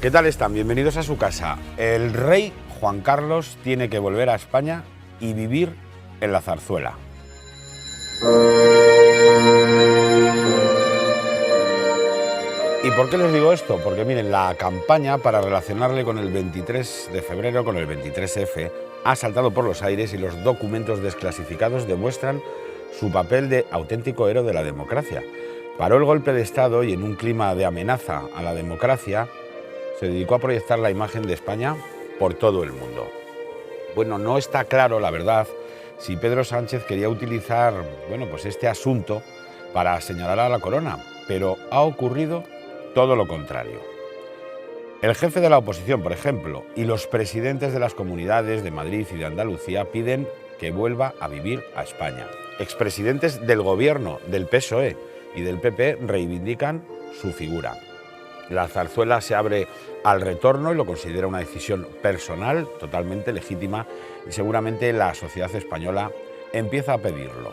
¿Qué tal están? Bienvenidos a su casa. El rey Juan Carlos tiene que volver a España y vivir en la Zarzuela. ¿Y por qué les digo esto? Porque miren, la campaña para relacionarle con el 23 de febrero, con el 23F, ha saltado por los aires y los documentos desclasificados demuestran su papel de auténtico héroe de la democracia. Paró el golpe de Estado y en un clima de amenaza a la democracia se dedicó a proyectar la imagen de España por todo el mundo. Bueno, no está claro, la verdad, si Pedro Sánchez quería utilizar, pues este asunto para señalar a la corona, pero ha ocurrido todo lo contrario. El jefe de la oposición, por ejemplo, y los presidentes de las comunidades de Madrid y de Andalucía piden que vuelva a vivir a España. Expresidentes del gobierno, del PSOE y del PP reivindican su figura. La zarzuela se abre al retorno y lo considera una decisión personal, totalmente legítima, y seguramente la sociedad española empieza a pedirlo.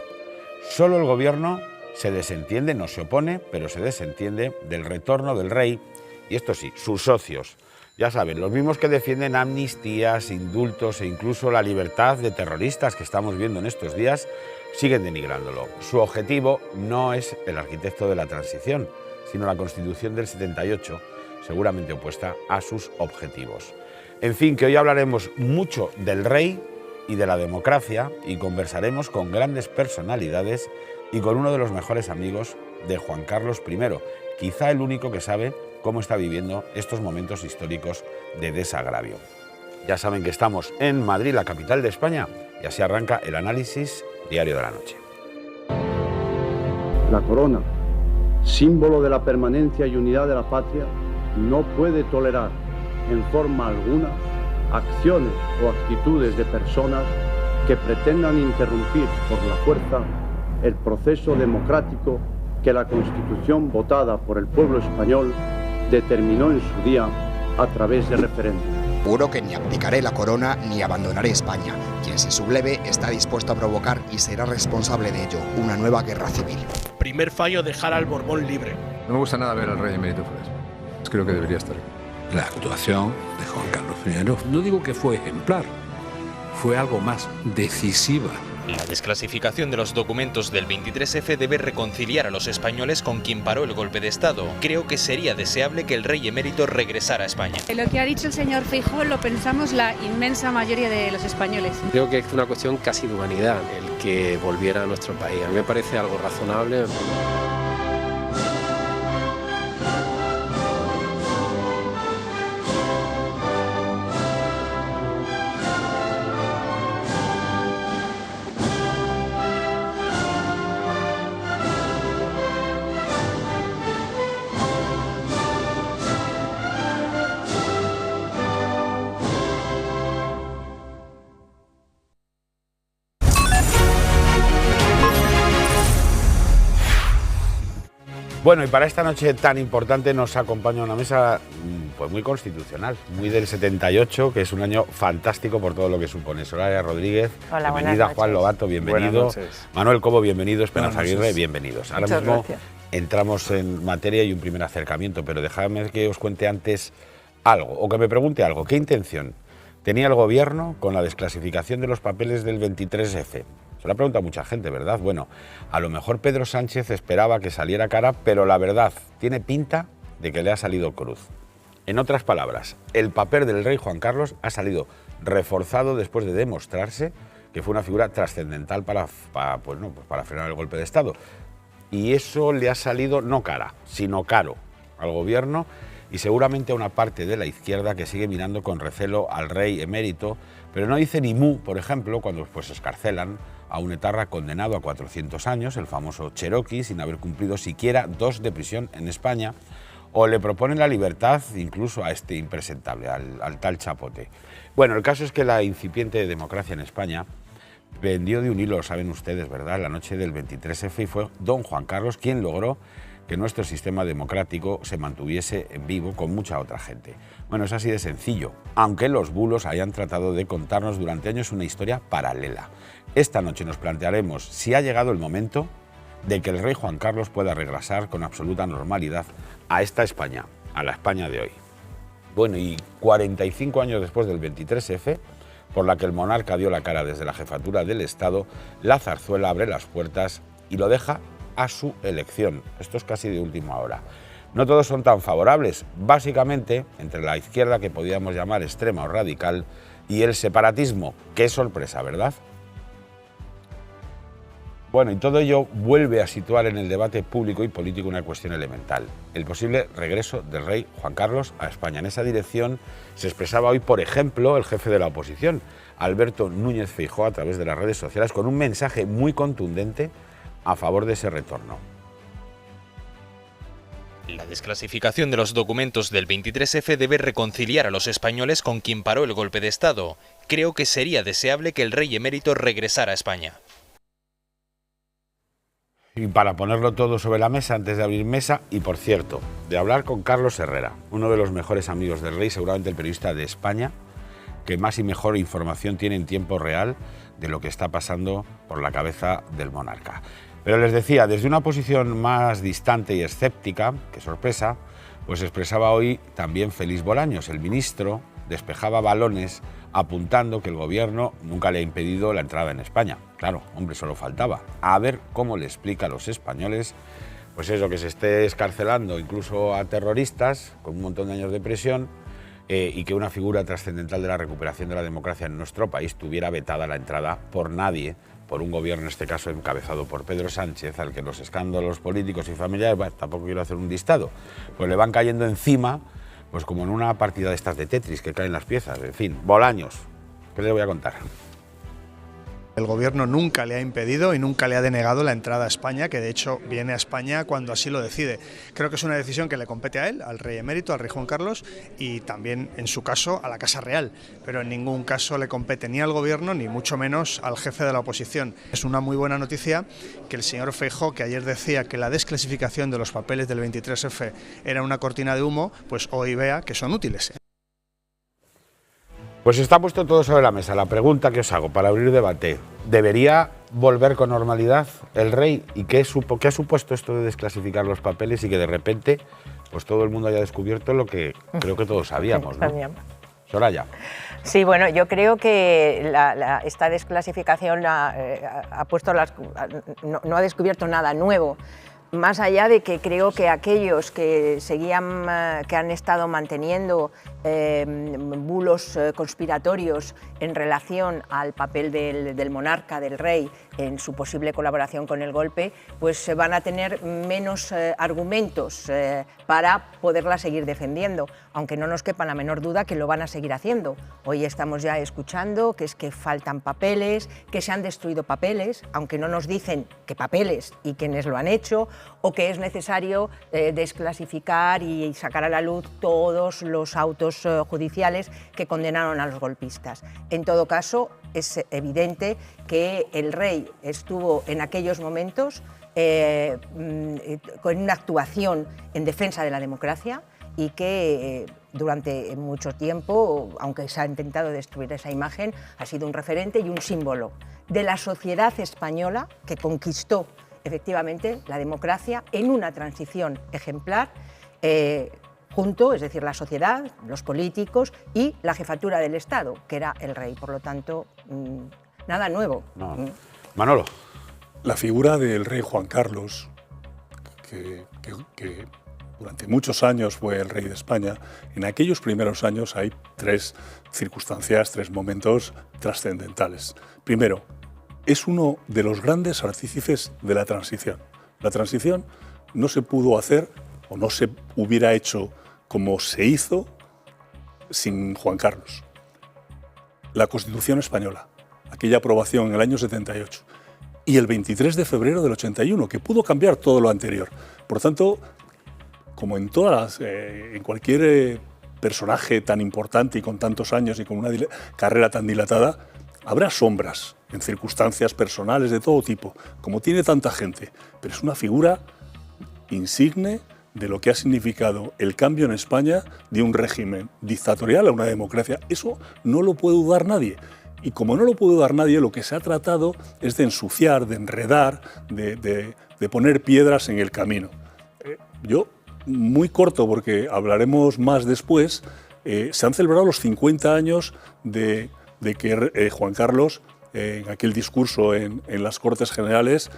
Solo el gobierno se desentiende, no se opone, pero se desentiende del retorno del rey, y esto sí, sus socios. Ya saben, los mismos que defienden amnistías, indultos e incluso la libertad de terroristas que estamos viendo en estos días, siguen denigrándolo. Su objetivo no es el arquitecto de la transición, sino la Constitución del 78, seguramente opuesta a sus objetivos. En fin, que hoy hablaremos mucho del rey y de la democracia y conversaremos con grandes personalidades y con uno de los mejores amigos de Juan Carlos I, quizá el único que sabe cómo está viviendo estos momentos históricos de desagravio. Ya saben que estamos en Madrid, la capital de España, y así arranca el análisis diario de la noche. La corona, símbolo de la permanencia y unidad de la patria, no puede tolerar en forma alguna acciones o actitudes de personas que pretendan interrumpir por la fuerza el proceso democrático que la Constitución votada por el pueblo español determinó en su día a través de referéndum. Juro que ni abdicaré la corona ni abandonaré España. Quien se subleve está dispuesto a provocar y será responsable de ello una nueva guerra civil. Primer fallo, dejar al Borbón libre. No me gusta nada ver al rey emérito fuera. Creo que debería estar aquí. La actuación de Juan Carlos I, no digo que fue ejemplar, fue algo más, decisiva. La desclasificación de los documentos del 23F debe reconciliar a los españoles con quien paró el golpe de Estado. Creo que sería deseable que el rey emérito regresara a España. Lo que ha dicho el señor Feijóo lo pensamos la inmensa mayoría de los españoles. Creo que es una cuestión casi de humanidad el que volviera a nuestro país. A mí me parece algo razonable. Bueno, y para esta noche tan importante nos acompaña una mesa pues muy constitucional, muy del 78, que es un año fantástico por todo lo que supone. Soraya Rodríguez, hola, bienvenida. Juan Lobato, bienvenido. Manuel Cobo, bienvenido. Esperanza Aguirre, bienvenidos. Ahora Muchas mismo gracias. entramos en materia y un primer acercamiento, pero dejadme que os cuente antes algo, o que me pregunte algo. ¿Qué intención tenía el gobierno con la desclasificación de los papeles del 23F? Se lo ha preguntado mucha gente, ¿verdad? Bueno, a lo mejor Pedro Sánchez esperaba que saliera cara, pero la verdad tiene pinta de que le ha salido cruz. En otras palabras, el papel del rey Juan Carlos ha salido reforzado después de demostrarse que fue una figura trascendental para frenar el golpe de Estado. Y eso le ha salido no cara, sino caro al gobierno y seguramente a una parte de la izquierda que sigue mirando con recelo al rey emérito, pero no dice ni mu, por ejemplo, cuando escarcelan a un etarra condenado a 400 años, el famoso Cherokee, sin haber cumplido siquiera 2 de prisión en España, o le proponen la libertad incluso a este impresentable, al tal Chapote. Bueno, el caso es que la incipiente democracia en España pendió de un hilo, saben ustedes, ¿verdad?, la noche del 23F, y fue don Juan Carlos quien logró que nuestro sistema democrático se mantuviese en vivo con mucha otra gente. Bueno, es así de sencillo, aunque los bulos hayan tratado de contarnos durante años una historia paralela. Esta noche nos plantearemos si ha llegado el momento de que el rey Juan Carlos pueda regresar con absoluta normalidad a esta España, a la España de hoy. Bueno, y 45 años después del 23F, por la que el monarca dio la cara desde la jefatura del Estado, la zarzuela abre las puertas y lo deja a su elección. Esto es casi de última hora. No todos son tan favorables, básicamente entre la izquierda, que podríamos llamar extrema o radical, y el separatismo. Qué sorpresa, ¿verdad? Bueno, y todo ello vuelve a situar en el debate público y político una cuestión elemental: el posible regreso del rey Juan Carlos a España. En esa dirección se expresaba hoy, por ejemplo, el jefe de la oposición, Alberto Núñez Feijóo, a través de las redes sociales, con un mensaje muy contundente a favor de ese retorno. La desclasificación de los documentos del 23F debe reconciliar a los españoles con quien paró el golpe de Estado. Creo que sería deseable que el rey emérito regresara a España. Y para ponerlo todo sobre la mesa, antes de abrir mesa, y por cierto, de hablar con Carlos Herrera, uno de los mejores amigos del rey, seguramente el periodista de España que más y mejor información tiene en tiempo real de lo que está pasando por la cabeza del monarca. Pero les decía, desde una posición más distante y escéptica, qué sorpresa, pues expresaba hoy también Félix Bolaños. El ministro despejaba balones apuntando que el gobierno nunca le ha impedido la entrada en España. Claro, hombre, solo faltaba. A ver cómo le explica a los españoles, pues eso, que se esté escarcelando incluso a terroristas con un montón de años de prisión, y que una figura trascendental de la recuperación de la democracia en nuestro país tuviera vetada la entrada por nadie, por un gobierno, en este caso encabezado por Pedro Sánchez, al que los escándalos políticos y familiares, bueno, tampoco quiero hacer un listado, pues le van cayendo encima, pues como en una partida de estas de Tetris, que caen las piezas. En fin, Bolaños, ¿qué les voy a contar? El gobierno nunca le ha impedido y nunca le ha denegado la entrada a España, que de hecho viene a España cuando así lo decide. Creo que es una decisión que le compete a él, al rey emérito, al rey Juan Carlos, y también, en su caso, a la Casa Real. Pero en ningún caso le compete ni al gobierno, ni mucho menos al jefe de la oposición. Es una muy buena noticia que el señor Feijóo, que ayer decía que la desclasificación de los papeles del 23F era una cortina de humo, pues hoy vea que son útiles. Pues está puesto todo sobre la mesa. La pregunta que os hago para abrir debate: ¿debería volver con normalidad el rey? ¿Y qué ha supuesto esto de desclasificar los papeles y que de repente pues todo el mundo haya descubierto lo que creo que todos sabíamos, ¿no? Soraya. Sí, bueno, yo creo que esta desclasificación no ha descubierto nada nuevo. Más allá de que creo que aquellos que que han estado manteniendo bulos conspiratorios en relación al papel del monarca, del rey, en su posible colaboración con el golpe, pues van a tener menos argumentos para poderla seguir defendiendo, aunque no nos quepa la menor duda que lo van a seguir haciendo. Hoy estamos ya escuchando que es que faltan papeles, que se han destruido papeles, aunque no nos dicen qué papeles y quiénes lo han hecho, o que es necesario desclasificar y sacar a la luz todos los autos judiciales que condenaron a los golpistas. En todo caso, es evidente que el rey estuvo en aquellos momentos con una actuación en defensa de la democracia y que durante mucho tiempo, aunque se ha intentado destruir esa imagen, ha sido un referente y un símbolo de la sociedad española que conquistó efectivamente la democracia en una transición ejemplar, junto, es decir, la sociedad, los políticos y la jefatura del Estado, que era el rey. Por lo tanto, nada nuevo. No. Manolo. La figura del rey Juan Carlos, que durante muchos años fue el rey de España, en aquellos primeros años hay tres circunstancias, tres momentos trascendentales. Primero, es uno de los grandes artífices de la transición. La transición no se pudo hacer o no se hubiera hecho como se hizo sin Juan Carlos. La Constitución española, aquella aprobación en el año 78, y el 23 de febrero del 81, que pudo cambiar todo lo anterior. Por tanto, como en en cualquier personaje tan importante y con tantos años y con una carrera tan dilatada, habrá sombras en circunstancias personales de todo tipo, como tiene tanta gente, pero es una figura insigne de lo que ha significado el cambio en España de un régimen dictatorial a una democracia. Eso no lo puede dudar nadie. Y como no lo puede dudar nadie, lo que se ha tratado es de ensuciar, de enredar, de poner piedras en el camino. Yo, muy corto, porque hablaremos más después, se han celebrado los 50 años de que Juan Carlos, en aquel discurso en las Cortes Generales,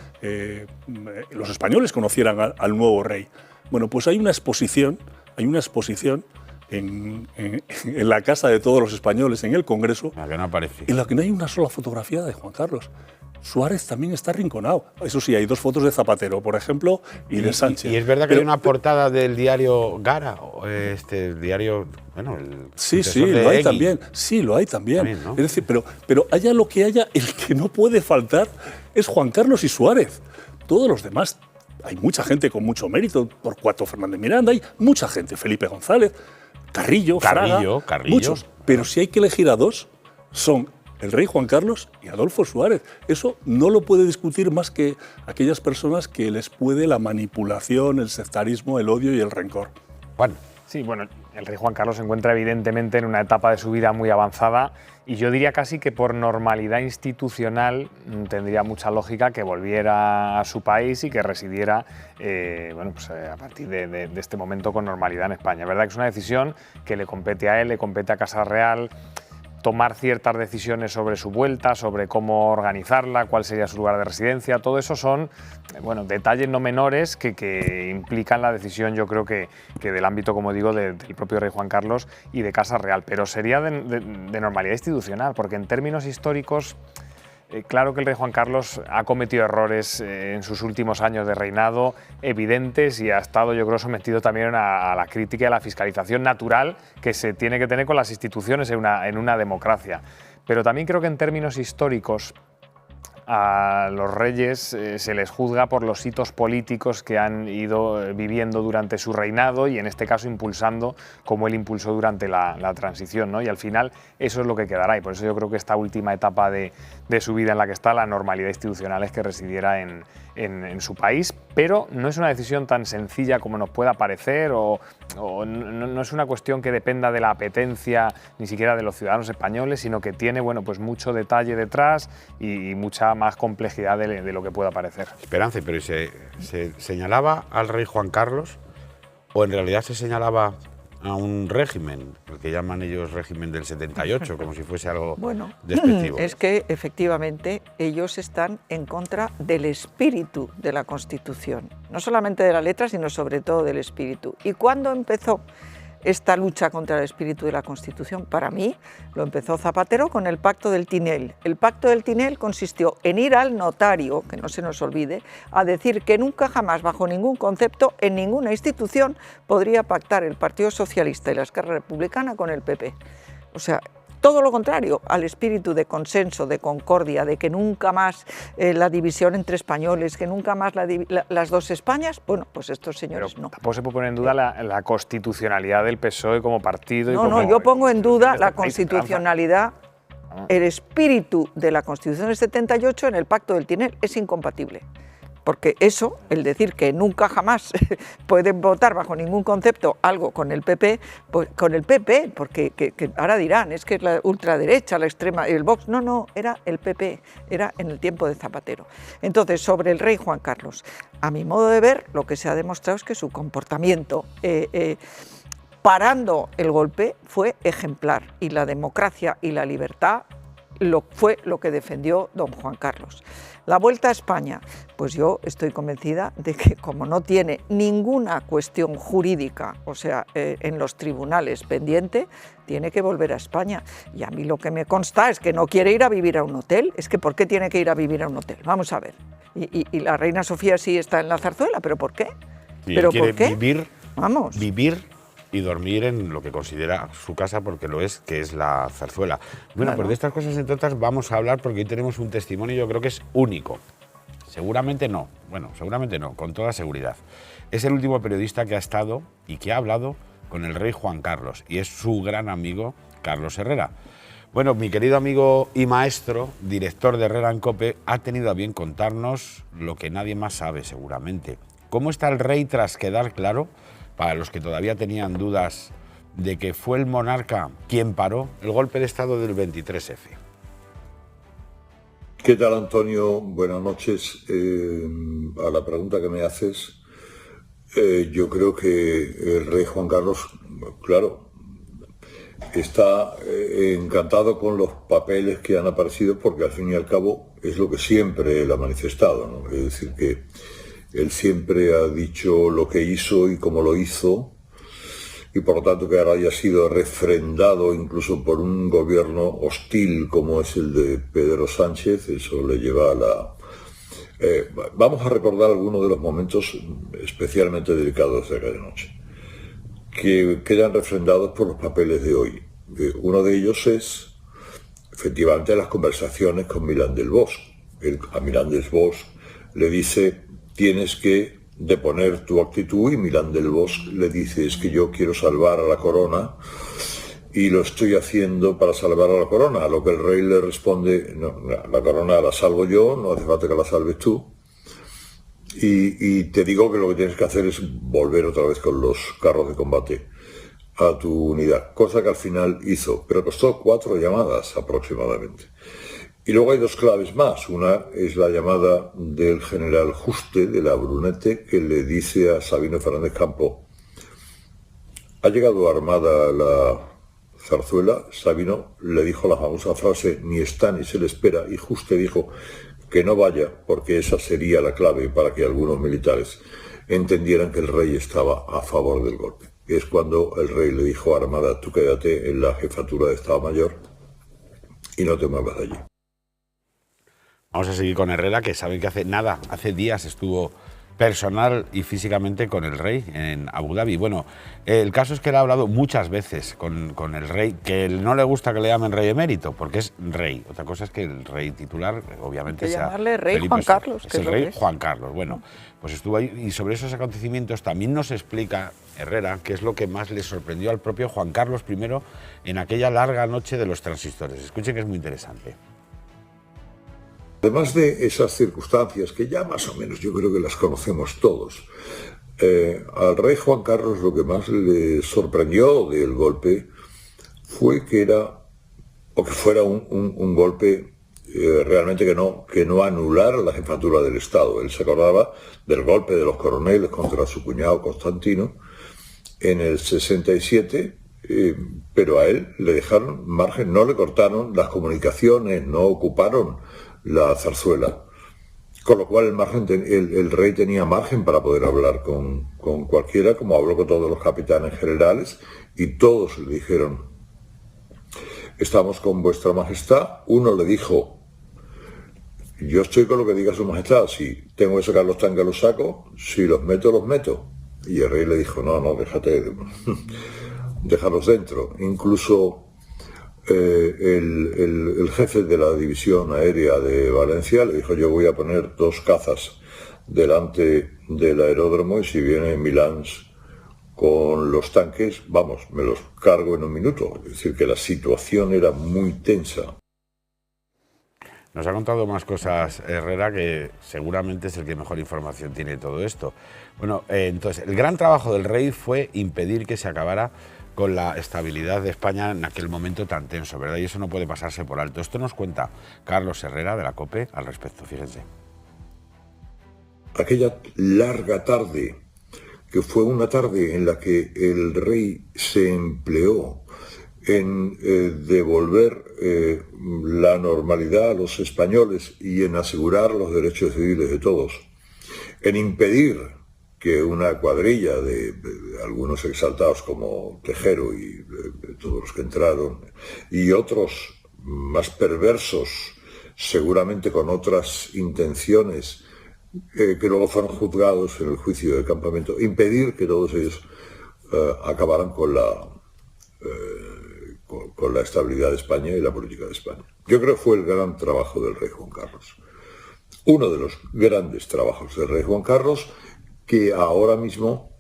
los españoles conocieran al nuevo rey. Bueno, pues hay una exposición en la casa de todos los españoles, en el Congreso, que no aparece, en la que no hay una sola fotografía de Juan Carlos. Suárez también está arrinconado. Eso sí, hay 2 fotos de Zapatero, por ejemplo, y de Sánchez. Y es verdad que hay una portada del diario Gara, el diario, bueno, el sí, lo hay también. Sí, lo hay también, ¿no? Es decir, pero haya lo que haya, el que no puede faltar es Juan Carlos y Suárez. Todos los demás, hay mucha gente con mucho mérito, Torcuato Fernández Miranda, hay mucha gente, Felipe González, Carrillo, Fraga, muchos. Pero si hay que elegir a 2, son el rey Juan Carlos y Adolfo Suárez. Eso no lo puede discutir más que aquellas personas que les puede la manipulación, el sectarismo, el odio y el rencor. Juan. Sí, bueno, el rey Juan Carlos se encuentra evidentemente en una etapa de su vida muy avanzada y yo diría casi que por normalidad institucional tendría mucha lógica que volviera a su país y que residiera a partir de este momento con normalidad en España. Es verdad que es una decisión que le compete a él, le compete a Casa Real, tomar ciertas decisiones sobre su vuelta, sobre cómo organizarla, cuál sería su lugar de residencia. Todo eso son detalles no menores que implican la decisión, yo creo que del ámbito, como digo, del propio rey Juan Carlos y de Casa Real. Pero sería de normalidad institucional, porque en términos históricos, claro que el rey Juan Carlos ha cometido errores en sus últimos años de reinado evidentes y ha estado, yo creo, sometido también a la crítica y a la fiscalización natural que se tiene que tener con las instituciones en una democracia. Pero también creo que en términos históricos a los reyes se les juzga por los hitos políticos que han ido viviendo durante su reinado y en este caso impulsando como él impulsó durante la transición, ¿no? Y al final eso es lo que quedará y por eso yo creo que esta última etapa de su vida en la que está, la normalidad institucional es que residiera en su país, pero no es una decisión tan sencilla como nos pueda parecer o no es una cuestión que dependa de la apetencia ni siquiera de los ciudadanos españoles, sino que tiene pues mucho detalle detrás y mucha más complejidad de lo que pueda parecer. Esperanza, pero ¿se señalaba al rey Juan Carlos o en realidad se señalaba a un régimen, el que llaman ellos régimen del 78, como si fuese algo despectivo? Es que efectivamente ellos están en contra del espíritu de la Constitución, no solamente de la letra, sino sobre todo del espíritu. ¿Y cuándo empezó esta lucha contra el espíritu de la Constitución? Para mí lo empezó Zapatero con el Pacto del Tinel. El Pacto del Tinel consistió en ir al notario, que no se nos olvide, a decir que nunca jamás, bajo ningún concepto, en ninguna institución, podría pactar el Partido Socialista y la Esquerra Republicana con el PP. O sea, todo lo contrario al espíritu de consenso, de concordia, de que nunca más la división entre españoles, que nunca más las 2 Españas. Bueno, pues estos señores pero no. Tampoco se puede poner en duda la constitucionalidad del PSOE como partido. No, yo pongo en duda la constitucionalidad. El espíritu de la Constitución del 78 en el Pacto del Tinel es incompatible. Porque eso, el decir que nunca jamás pueden votar bajo ningún concepto algo con el PP, pues con el PP, porque que ahora dirán, es que es la ultraderecha, la extrema, el Vox, no, era el PP, era en el tiempo de Zapatero. Entonces, sobre el rey Juan Carlos, a mi modo de ver, lo que se ha demostrado es que su comportamiento parando el golpe fue ejemplar y la democracia y la libertad fue lo que defendió don Juan Carlos. La vuelta a España, pues yo estoy convencida de que como no tiene ninguna cuestión jurídica, o sea, en los tribunales pendiente, tiene que volver a España. Y a mí lo que me consta es que no quiere ir a vivir a un hotel. Es que ¿por qué tiene que ir a vivir a un hotel? Vamos a ver. Y la reina Sofía sí está en la Zarzuela, ¿pero por qué? ¿Pero por qué? Vivir y dormir en lo que considera su casa, porque lo es, que es la Zarzuela. Bueno, pues de estas cosas, entre otras, vamos a hablar porque hoy tenemos un testimonio, yo creo que es único. Seguramente no, con toda seguridad. Es el último periodista que ha estado y que ha hablado con el rey Juan Carlos, y es su gran amigo Carlos Herrera. Bueno, mi querido amigo y maestro, director de Herrera en COPE, ha tenido a bien contarnos lo que nadie más sabe seguramente. ¿Cómo está el rey tras quedar claro, para los que todavía tenían dudas, de que fue el monarca quien paró el golpe de Estado del 23F? ¿Qué tal, Antonio? Buenas noches. A la pregunta que me haces, yo creo que el rey Juan Carlos, claro, está encantado con los papeles que han aparecido, porque al fin y al cabo es lo que siempre él ha manifestado, ¿no? Es decir, que él siempre ha dicho lo que hizo y cómo lo hizo, y por lo tanto que ahora haya sido refrendado incluso por un gobierno hostil como es el de Pedro Sánchez, eso le lleva a la... vamos a recordar algunos de los momentos especialmente delicados de aquella noche, que quedan refrendados por los papeles de hoy. Uno de ellos es, efectivamente, las conversaciones con Milán del Bosch. A Milán del Bosch le dice, tienes que deponer tu actitud, y Milán del Bosch le dice, es que yo quiero salvar a la corona y lo estoy haciendo para salvar a la corona, a lo que el rey le responde, no, la corona la salvo yo, no hace falta que la salves tú. Y te digo que lo que tienes que hacer es volver otra vez con los carros de combate a tu unidad, cosa que al final hizo, pero costó 4 llamadas aproximadamente. Y luego hay 2 claves más. Una es la llamada del general Juste de la Brunete, que le dice a Sabino Fernández Campo, ha llegado armada la Zarzuela. Sabino le dijo la famosa frase, ni está ni se le espera, y Juste dijo que no vaya, porque esa sería la clave para que algunos militares entendieran que el rey estaba a favor del golpe. Y es cuando el rey le dijo a Armada, tú quédate en la jefatura de Estado Mayor y no te muevas de allí. Vamos a seguir con Herrera, que saben que hace días estuvo personal y físicamente con el rey en Abu Dhabi. Bueno, el caso es que él ha hablado muchas veces con el rey, que no le gusta que le llamen rey emérito, porque es rey. Otra cosa es que el rey titular, obviamente, sea llamarle rey Felipe Juan Carlos. Es el rey Juan Carlos. Bueno, pues estuvo ahí, y sobre esos acontecimientos también nos explica Herrera qué es lo que más le sorprendió al propio Juan Carlos I en aquella larga noche de los transistores. Escuchen que es muy interesante. Además de esas circunstancias, que ya más o menos yo creo que las conocemos todos, al rey Juan Carlos lo que más le sorprendió del golpe fue que fuera un golpe realmente que no anulara la jefatura del Estado. Él se acordaba del golpe de los coroneles contra su cuñado Constantino en el 67, pero a él le dejaron margen, no le cortaron las comunicaciones, no ocuparon la Zarzuela, con lo cual el rey tenía margen para poder hablar con cualquiera, como habló con todos los capitanes generales, y todos le dijeron, estamos con vuestra majestad. Uno le dijo, yo estoy con lo que diga su majestad, si tengo que sacar los tanques los saco, si los meto, los meto. Y el rey le dijo, no, déjate, déjalos dentro. Incluso el jefe de la división aérea de Valencia le dijo, yo voy a poner 2 cazas delante del aeródromo y si viene Milán con los tanques, vamos, me los cargo en un minuto. Es decir, que la situación era muy tensa. Nos ha contado más cosas Herrera, que seguramente es el que mejor información tiene de todo esto. Bueno, entonces, el gran trabajo del rey fue impedir que se acabara con la estabilidad de España en aquel momento tan tenso, ¿verdad? Y eso no puede pasarse por alto. Esto nos cuenta Carlos Herrera de la COPE al respecto, fíjense. Aquella larga tarde, que fue una tarde en la que el rey se empleó en devolver la normalidad a los españoles y en asegurar los derechos civiles de todos, en impedir que una cuadrilla de algunos exaltados como Tejero y todos los que entraron, y otros más perversos, seguramente con otras intenciones, que luego fueron juzgados en el juicio del campamento, impedir que todos ellos acabaran con la estabilidad de España y la política de España. Yo creo que fue el gran trabajo del rey Juan Carlos. Uno de los grandes trabajos del rey Juan Carlos, que ahora mismo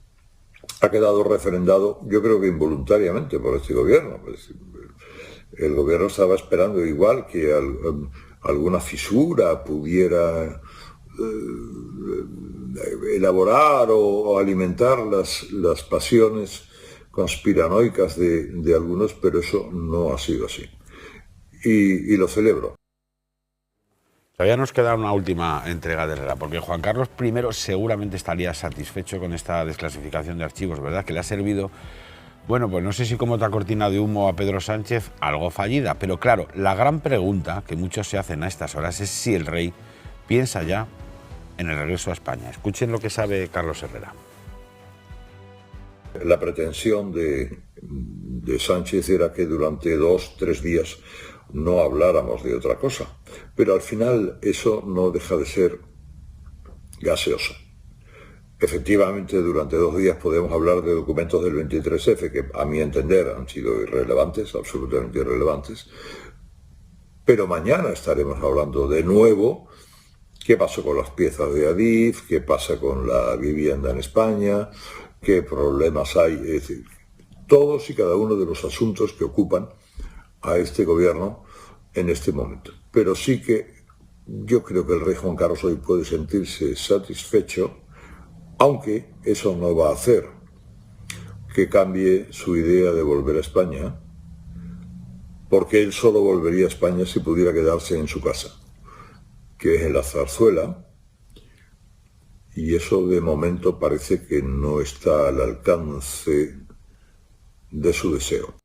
ha quedado refrendado, yo creo que involuntariamente, por este gobierno. Pues, el gobierno estaba esperando igual que alguna fisura pudiera elaborar o alimentar las pasiones conspiranoicas de algunos, pero eso no ha sido así. Y lo celebro. Todavía nos queda una última entrega de Herrera, porque Juan Carlos I seguramente estaría satisfecho con esta desclasificación de archivos, ¿verdad? Que le ha servido Bueno, pues no sé si como otra cortina de humo a Pedro Sánchez, algo fallida, pero claro, la gran pregunta que muchos se hacen a estas horas es si el rey piensa ya en el regreso a España. Escuchen lo que sabe Carlos Herrera. La pretensión de Sánchez era que durante 2-3 días no habláramos de otra cosa, pero al final eso no deja de ser gaseoso. Efectivamente, durante 2 días podemos hablar de documentos del 23F, que a mi entender han sido irrelevantes, absolutamente irrelevantes, pero mañana estaremos hablando de nuevo qué pasó con las piezas de Adif, qué pasa con la vivienda en España, qué problemas hay, es decir, todos y cada uno de los asuntos que ocupan a este gobierno en este momento. Pero sí que yo creo que el rey Juan Carlos hoy puede sentirse satisfecho, aunque eso no va a hacer que cambie su idea de volver a España, porque él solo volvería a España si pudiera quedarse en su casa, que es en la Zarzuela, y eso de momento parece que no está al alcance de su deseo.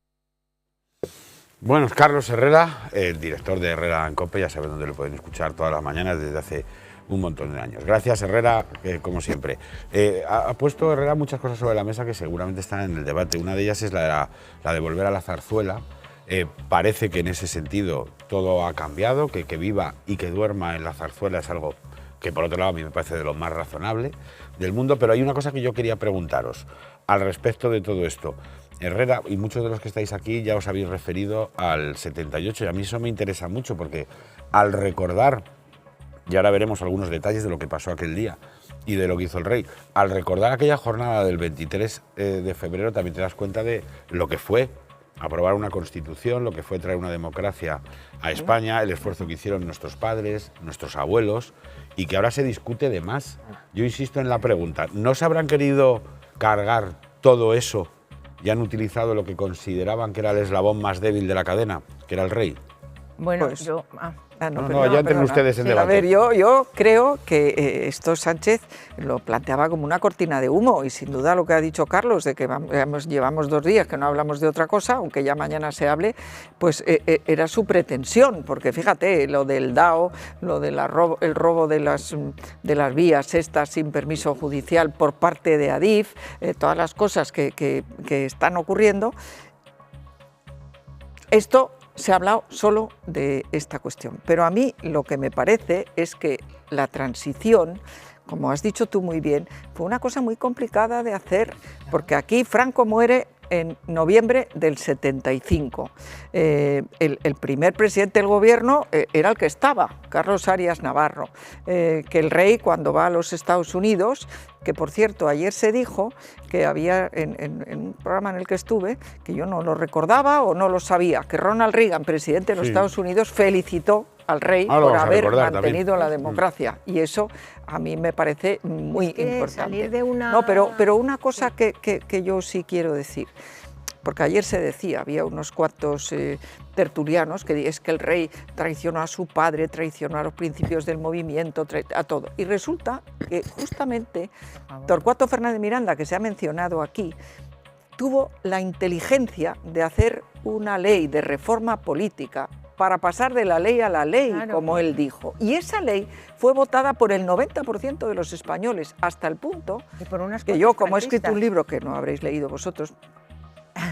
Bueno, Carlos Herrera, el director de Herrera en COPE, ya saben dónde lo pueden escuchar todas las mañanas desde hace un montón de años. Gracias, Herrera, como siempre. Ha puesto Herrera muchas cosas sobre la mesa que seguramente están en el debate. Una de ellas es la de volver a la Zarzuela. Parece que en ese sentido todo ha cambiado, que viva y que duerma en la Zarzuela es algo que por otro lado a mí me parece de lo más razonable del mundo, pero hay una cosa que yo quería preguntaros al respecto de todo esto. Herrera, y muchos de los que estáis aquí ya os habéis referido al 78, y a mí eso me interesa mucho porque al recordar, y ahora veremos algunos detalles de lo que pasó aquel día y de lo que hizo el rey, al recordar aquella jornada del 23 de febrero también te das cuenta de lo que fue aprobar una constitución, lo que fue traer una democracia a España, el esfuerzo que hicieron nuestros padres, nuestros abuelos, y que ahora se discute de más. Yo insisto en la pregunta, ¿no se habrán querido cargar todo eso y han utilizado lo que consideraban que era el eslabón más débil de la cadena, que era el rey? Bueno, pues, yo... ya entren ustedes en debate. A ver, yo creo que esto Sánchez lo planteaba como una cortina de humo, y sin duda lo que ha dicho Carlos, de que llevamos 2 días que no hablamos de otra cosa, aunque ya mañana se hable, pues era su pretensión, porque fíjate, lo del DAO, lo del robo de las vías estas sin permiso judicial por parte de Adif, todas las cosas que están ocurriendo, esto... Se ha hablado solo de esta cuestión, pero a mí lo que me parece es que la transición, como has dicho tú muy bien, fue una cosa muy complicada de hacer, porque aquí Franco muere en noviembre del 75. El primer presidente del gobierno era el que estaba, Carlos Arias Navarro, que el rey cuando va a los Estados Unidos, que por cierto ayer se dijo que había en un programa en el que estuve, que yo no lo recordaba o no lo sabía, que Ronald Reagan, presidente de los Estados Unidos, felicitó al rey por haber mantenido la democracia, y eso a mí me parece muy importante. Salir de una... No, pero una cosa que yo sí quiero decir, porque ayer se decía, había unos cuantos tertulianos que es que el rey traicionó a su padre, traicionó a los principios del movimiento, a todo, y resulta que justamente Torcuato Fernández Miranda, que se ha mencionado aquí, tuvo la inteligencia de hacer una ley de reforma política para pasar de la ley a la ley, claro, como él dijo. Y esa ley fue votada por el 90% de los españoles, hasta el punto que yo, como he escrito un libro que no habréis leído vosotros,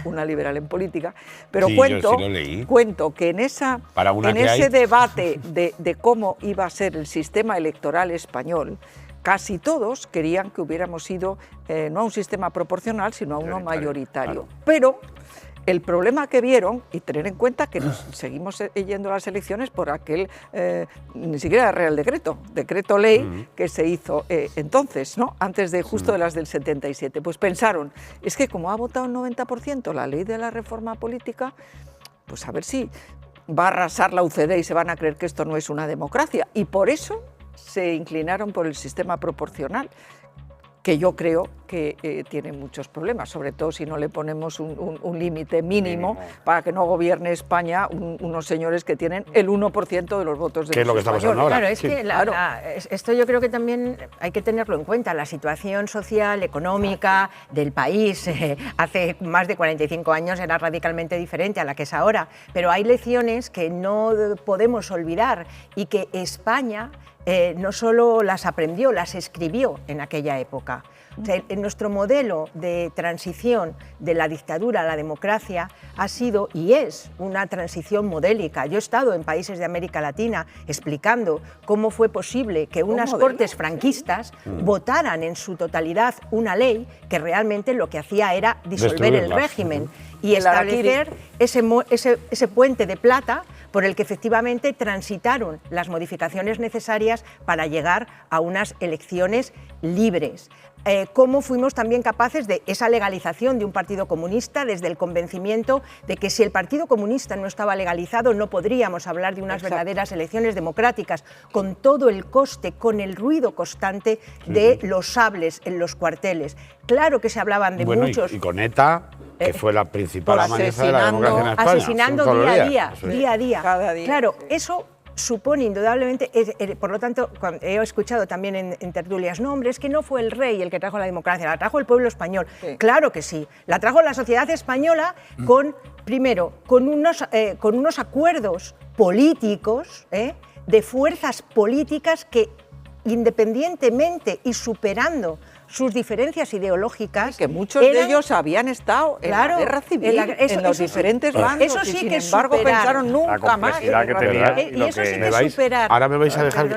Una liberal en política, pero sí, cuento que en ese debate de cómo iba a ser el sistema electoral español, casi todos querían que hubiéramos ido no a un sistema proporcional, sino a uno mayoritario. Claro. Pero el problema que vieron, y tener en cuenta que nos seguimos yendo a las elecciones por aquel, ni siquiera Real Decreto Ley que se hizo entonces, ¿no? Antes de justo de las del 77, pues pensaron, es que como ha votado el 90% la ley de la reforma política, pues a ver si va a arrasar la UCD y se van a creer que esto no es una democracia, y por eso se inclinaron por el sistema proporcional. que yo creo que tiene muchos problemas, sobre todo si no le ponemos un límite mínimo para que no gobierne España unos señores que tienen el 1% de los votos de los españoles. ¿Qué es lo que está pasando ahora? Claro, es que esto yo creo que también hay que tenerlo en cuenta. La situación social, económica del país hace más de 45 años era radicalmente diferente a la que es ahora, pero hay lecciones que no podemos olvidar y que España no solo las aprendió, las escribió en aquella época. O sea, en nuestro modelo de transición de la dictadura a la democracia ha sido y es una transición modélica. Yo he estado en países de América Latina explicando cómo fue posible que unas cortes franquistas votaran en su totalidad una ley que realmente lo que hacía era disolver el régimen y establecer ese puente de plata por el que efectivamente transitaron las modificaciones necesarias para llegar a unas elecciones libres. Cómo fuimos también capaces de esa legalización de un partido comunista desde el convencimiento de que si el Partido Comunista no estaba legalizado no podríamos hablar de unas verdaderas elecciones democráticas, con todo el coste, con el ruido constante de los sables en los cuarteles. Claro que se hablaban de muchos... Y con ETA, que fue la principal amenaza de la democracia en España. Asesinando día a día. Cada día. Claro, eso supone indudablemente, por lo tanto, he escuchado también en tertulias nombres, que no fue el rey el que trajo la democracia, la trajo el pueblo español. Sí. Claro que sí, la trajo la sociedad española primero, con unos acuerdos políticos, de fuerzas políticas que, independientemente y superando sus diferencias ideológicas, que muchos de ellos habían estado en la guerra civil, en los diferentes bandos, eso sí, y sin que embargo pensaron nunca más. Y eso sí que superar. Ahora me vais a dejar...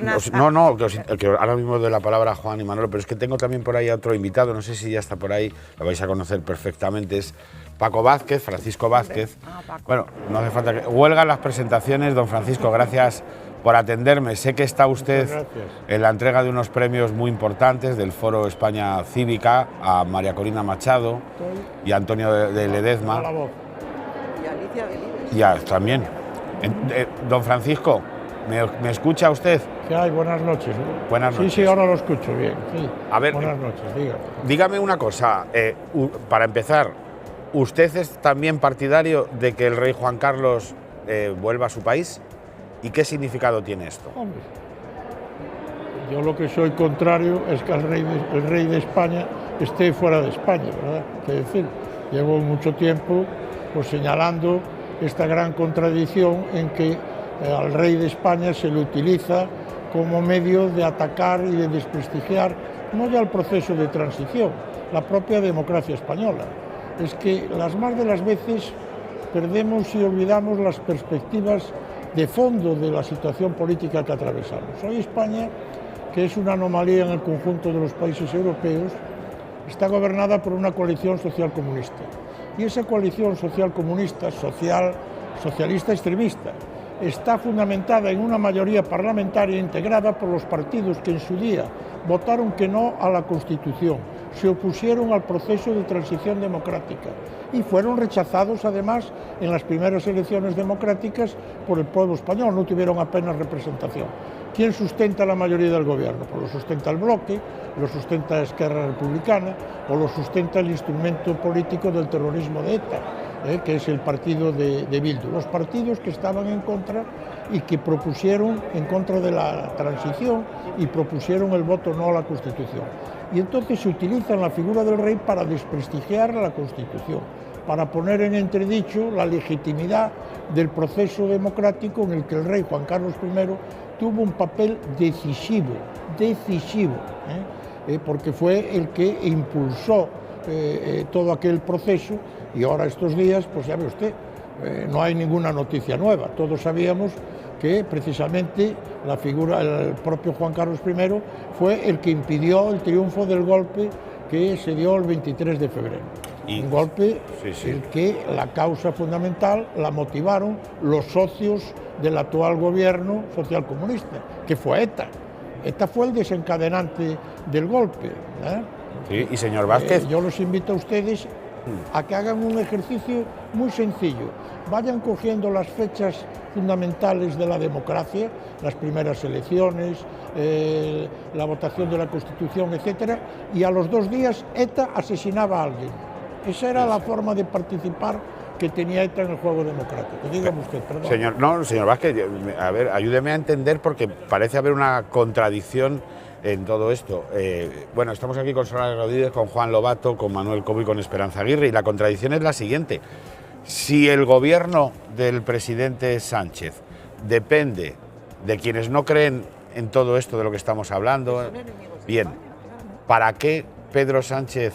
que ahora mismo doy la palabra a Juan y Manolo, pero es que tengo también por ahí a otro invitado, no sé si ya está por ahí, lo vais a conocer perfectamente, es Paco Vázquez, Francisco Vázquez. Bueno, no hace falta que... Huelga en las presentaciones, don Francisco, gracias por atenderme. Sé que está usted en la entrega de unos premios muy importantes del Foro España Cívica a María Corina Machado y a Antonio de Ledezma. Y Alicia Belíbez. Ya, también. Don Francisco, ¿me escucha usted? ¿Qué hay? Buenas noches. Buenas noches. Sí, ahora lo escucho bien. Sí. A ver, buenas noches, dígame. Dígame una cosa, para empezar, ¿usted es también partidario de que el rey Juan Carlos vuelva a su país? ¿Y qué significado tiene esto? Hombre, yo lo que soy contrario es que el rey de España esté fuera de España, ¿verdad? Es decir, llevo mucho tiempo señalando esta gran contradicción en que al rey de España se le utiliza como medio de atacar y de desprestigiar no ya el proceso de transición, la propia democracia española. Es que las más de las veces perdemos y olvidamos las perspectivas de fondo de la situación política que atravesamos. Hoy España, que es una anomalía en el conjunto de los países europeos, está gobernada por una coalición social comunista. Y esa coalición social comunista, socialista extremista, está fundamentada en una mayoría parlamentaria integrada por los partidos que en su día votaron que no a la Constitución, se opusieron al proceso de transición democrática y fueron rechazados además en las primeras elecciones democráticas por el pueblo español, no tuvieron apenas representación. ¿Quién sustenta la mayoría del gobierno? Pues lo sustenta el Bloque, lo sustenta Esquerra Republicana o lo sustenta el instrumento político del terrorismo de ETA, que es el partido de Bildu. Los partidos que estaban en contra y que propusieron en contra de la transición y propusieron el voto no a la Constitución. Y entonces se utiliza la figura del rey para desprestigiar la Constitución, para poner en entredicho la legitimidad del proceso democrático en el que el rey Juan Carlos I tuvo un papel decisivo, porque fue el que impulsó todo aquel proceso. Y ahora estos días, pues ya ve usted, no hay ninguna noticia nueva. Todos sabíamos que precisamente la figura, el propio Juan Carlos I, fue el que impidió el triunfo del golpe que se dio el 23 de febrero. Un golpe el que la causa fundamental la motivaron los socios del actual gobierno socialcomunista, que fue ETA. ETA fue el desencadenante del golpe. Sí, y señor Vázquez. Yo los invito a ustedes a que hagan un ejercicio muy sencillo. Vayan cogiendo las fechas fundamentales de la democracia, las primeras elecciones, la votación de la Constitución, etcétera, y a los 2 días ETA asesinaba a alguien. Esa era la forma de participar que tenía ETA en el juego democrático. Dígame usted, perdón. Señor Vázquez, a ver, ayúdeme a entender porque parece haber una contradicción en todo esto. Bueno, estamos aquí con Soraya Rodríguez, con Juan Lobato, con Manuel Cobo y con Esperanza Aguirre, y la contradicción es la siguiente. Si el gobierno del presidente Sánchez depende de quienes no creen en todo esto de lo que estamos hablando, bien, ¿para qué Pedro Sánchez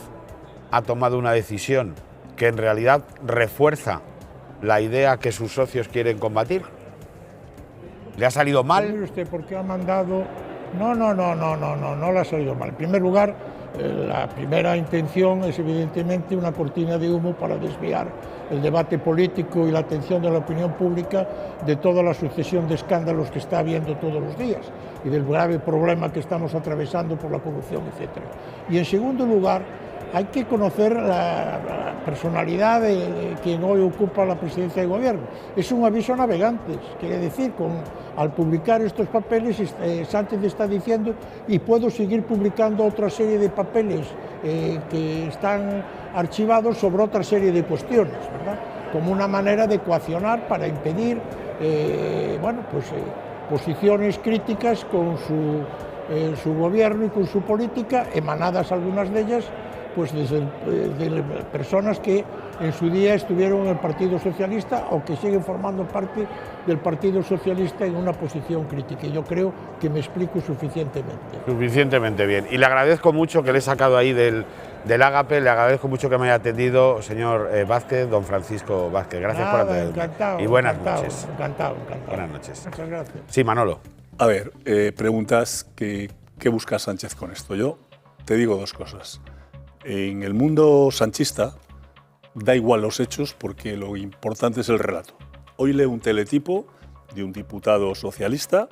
ha tomado una decisión que en realidad refuerza la idea que sus socios quieren combatir? ¿Le ha salido mal? Mire usted, porque ha mandado... No le ha salido mal. En primer lugar, la primera intención es evidentemente una cortina de humo para desviar el debate político y la atención de la opinión pública de toda la sucesión de escándalos que está habiendo todos los días y del grave problema que estamos atravesando por la corrupción, etc. Y en segundo lugar, hay que conocer la personalidad de quien hoy ocupa la presidencia del gobierno. Es un aviso a navegantes, quiere decir, al publicar estos papeles, Sánchez está diciendo, y puedo seguir publicando otra serie de papeles que están archivados sobre otra serie de cuestiones, ¿verdad? Como una manera de coaccionar para impedir posiciones críticas con su gobierno y con su política, emanadas algunas de ellas pues de personas que en su día estuvieron en el Partido Socialista o que siguen formando parte del Partido Socialista en una posición crítica. Y yo creo que me explico suficientemente. Suficientemente bien. Y le agradezco mucho que le he sacado ahí del ágape, le agradezco mucho que me haya atendido, señor Vázquez, don Francisco Vázquez. Gracias por atenderme. Encantado. Y buenas noches. Encantado. Buenas noches. Muchas gracias. Sí, Manolo. A ver, preguntas ¿qué busca Sánchez con esto? Yo te digo 2 cosas. En el mundo sanchista da igual los hechos porque lo importante es el relato. Hoy leo un teletipo de un diputado socialista,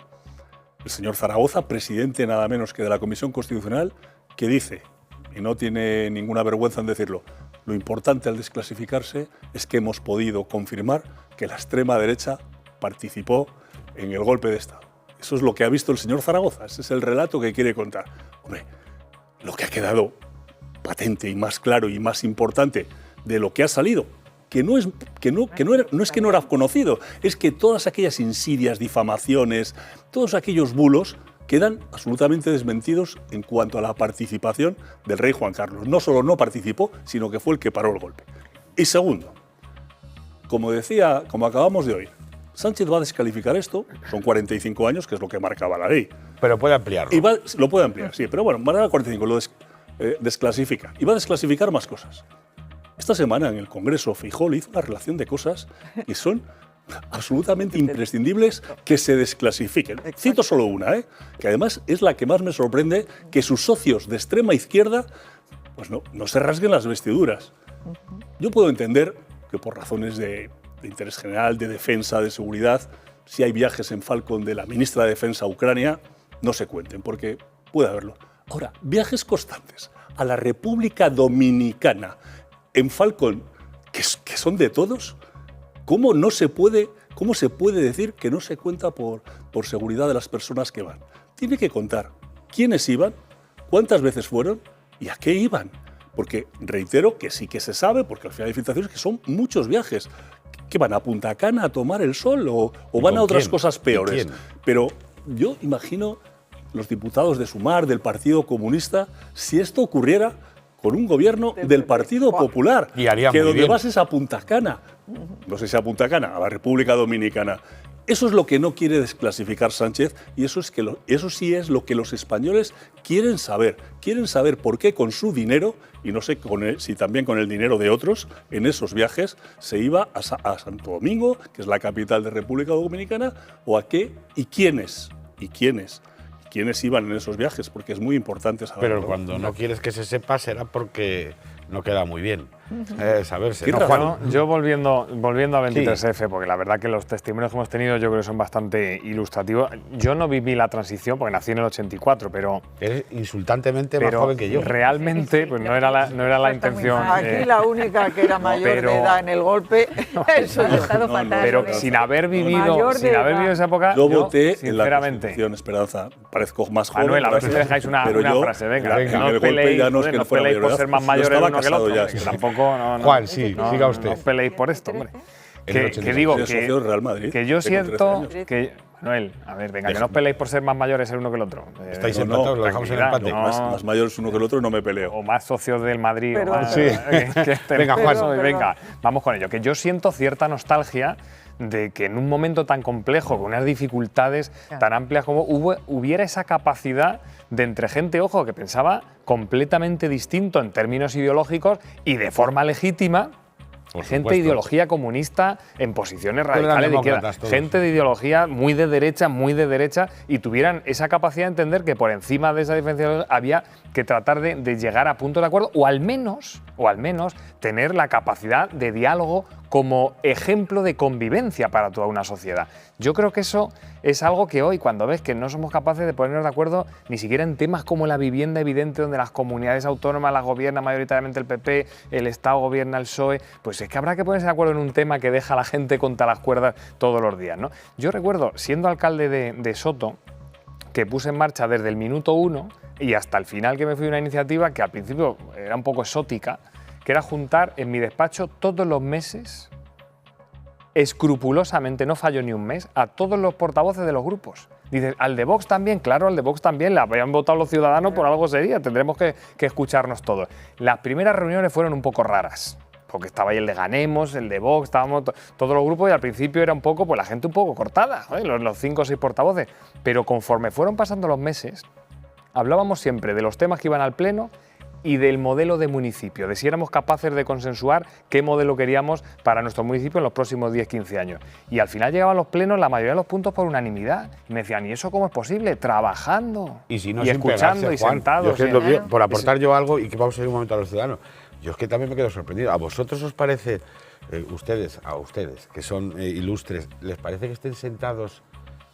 el señor Zaragoza, presidente nada menos que de la Comisión Constitucional, que dice, y no tiene ninguna vergüenza en decirlo, lo importante al desclasificarse es que hemos podido confirmar que la extrema derecha participó en el golpe de Estado. Eso es lo que ha visto el señor Zaragoza, ese es el relato que quiere contar. Hombre, lo que ha quedado patente y más claro y más importante de lo que ha salido, no es que no era conocido, es que todas aquellas insidias, difamaciones, todos aquellos bulos quedan absolutamente desmentidos en cuanto a la participación del rey Juan Carlos. No solo no participó, sino que fue el que paró el golpe. Y segundo, como acabamos de oír, Sánchez va a descalificar esto, son 45 años, que es lo que marcaba la ley. Pero puede ampliarlo. Lo puede ampliar, sí, pero bueno, van a dar 45, desclasifica. Y va a desclasificar más cosas. Esta semana en el Congreso Feijóo hizo una relación de cosas que son absolutamente imprescindibles que se desclasifiquen. Cito solo una, que además es la que más me sorprende, que sus socios de extrema izquierda pues no se rasguen las vestiduras. Yo puedo entender que por razones de interés general, de defensa, de seguridad, si hay viajes en Falcon de la ministra de Defensa a Ucrania, no se cuenten, porque puede haberlo. Ahora, viajes constantes a la República Dominicana en Falcon, que son de todos, ¿cómo se puede decir que no se cuenta por seguridad de las personas que van? Tiene que contar quiénes iban, cuántas veces fueron y a qué iban. Porque reitero que sí que se sabe, porque al final hay filtraciones que son muchos viajes. ¿Que van a Punta Cana a tomar el sol o van a otras cosas peores? Pero yo imagino los diputados de Sumar, del Partido Comunista, si esto ocurriera con un gobierno del Partido Popular, que donde vas es a Punta Cana, no sé si a Punta Cana, a la República Dominicana. Eso es lo que no quiere desclasificar Sánchez y eso sí es lo que los españoles quieren saber. Quieren saber por qué con su dinero, y no sé si también con el dinero de otros, en esos viajes se iba a Santo Domingo, que es la capital de República Dominicana, o a qué y quiénes. ¿Quiénes iban en esos viajes? Porque es muy importante saberlo. Pero cuando no quieres que se sepa será porque no queda muy bien. saberse. ¿No, Juan? Yo volviendo al 23F, porque la verdad que los testimonios que hemos tenido yo creo que son bastante ilustrativos. Yo no viví la transición porque nací en el 84, pero... Eres insultantemente más joven que yo. Realmente, pues no era la intención... Aquí la única que era mayor de edad en el golpe, eso ha estado fatal. Pero sin haber vivido esa época, yo voté sinceramente... en la Constitución Esperanza. Parezco más joven. Manuel, a ver si me dejáis una frase, venga. No os peleéis por ser más mayores uno que el otro. Tampoco, Juan, sí, siga usted. No os peleéis por esto, hombre. Que digo que yo siento que... Manuel, a ver, venga, que no os peleéis por ser más mayores el uno que el otro. Estáis empatados, lo dejamos en empate. Más mayores uno que el otro no me peleo. O más socios del Madrid. Pero, o más, sí. Venga, Juan. Venga, vamos con ello. Que yo siento cierta nostalgia de que en un momento tan complejo, con unas dificultades tan amplias como hubiera esa capacidad de entre gente, ojo, que pensaba completamente distinto en términos ideológicos y de forma legítima, gente de ideología comunista en posiciones radicales de izquierda, gente de ideología muy de derecha, y tuvieran esa capacidad de entender que por encima de esa diferencia había que tratar de llegar a puntos de acuerdo o al menos tener la capacidad de diálogo como ejemplo de convivencia para toda una sociedad. Yo creo que eso es algo que hoy, cuando ves que no somos capaces de ponernos de acuerdo ni siquiera en temas como la vivienda evidente, donde las comunidades autónomas las gobierna mayoritariamente el PP, el Estado gobierna el PSOE, pues es que habrá que ponerse de acuerdo en un tema que deja a la gente contra las cuerdas todos los días, ¿no? Yo recuerdo, siendo alcalde de Soto, que puse en marcha desde el minuto 1 y hasta el final que me fui una iniciativa que al principio era un poco exótica, que era juntar en mi despacho todos los meses, escrupulosamente, no falló ni un mes, a todos los portavoces de los grupos. Dices, ¿al de Vox también? Claro, al de Vox también, la habían votado los ciudadanos, por algo sería, tendremos que escucharnos todos. Las primeras reuniones fueron un poco raras, porque estaba ahí el de Ganemos, el de Vox, estábamos todos los grupos y al principio era un poco, pues la gente un poco cortada, los 5 o 6 portavoces, pero conforme fueron pasando los meses, hablábamos siempre de los temas que iban al pleno y del modelo de municipio, de si éramos capaces de consensuar qué modelo queríamos para nuestro municipio en los próximos 10-15 años. Y al final llegaban los plenos, la mayoría de los puntos por unanimidad. Y me decían, ¿y eso cómo es posible? Trabajando y si no y escuchando pegarse, Juan, y sentados. Por aportar yo algo y que vamos a ir un momento a los ciudadanos. Yo es que también me quedo sorprendido. ¿A vosotros os parece, a ustedes, que son ilustres, les parece que estén sentados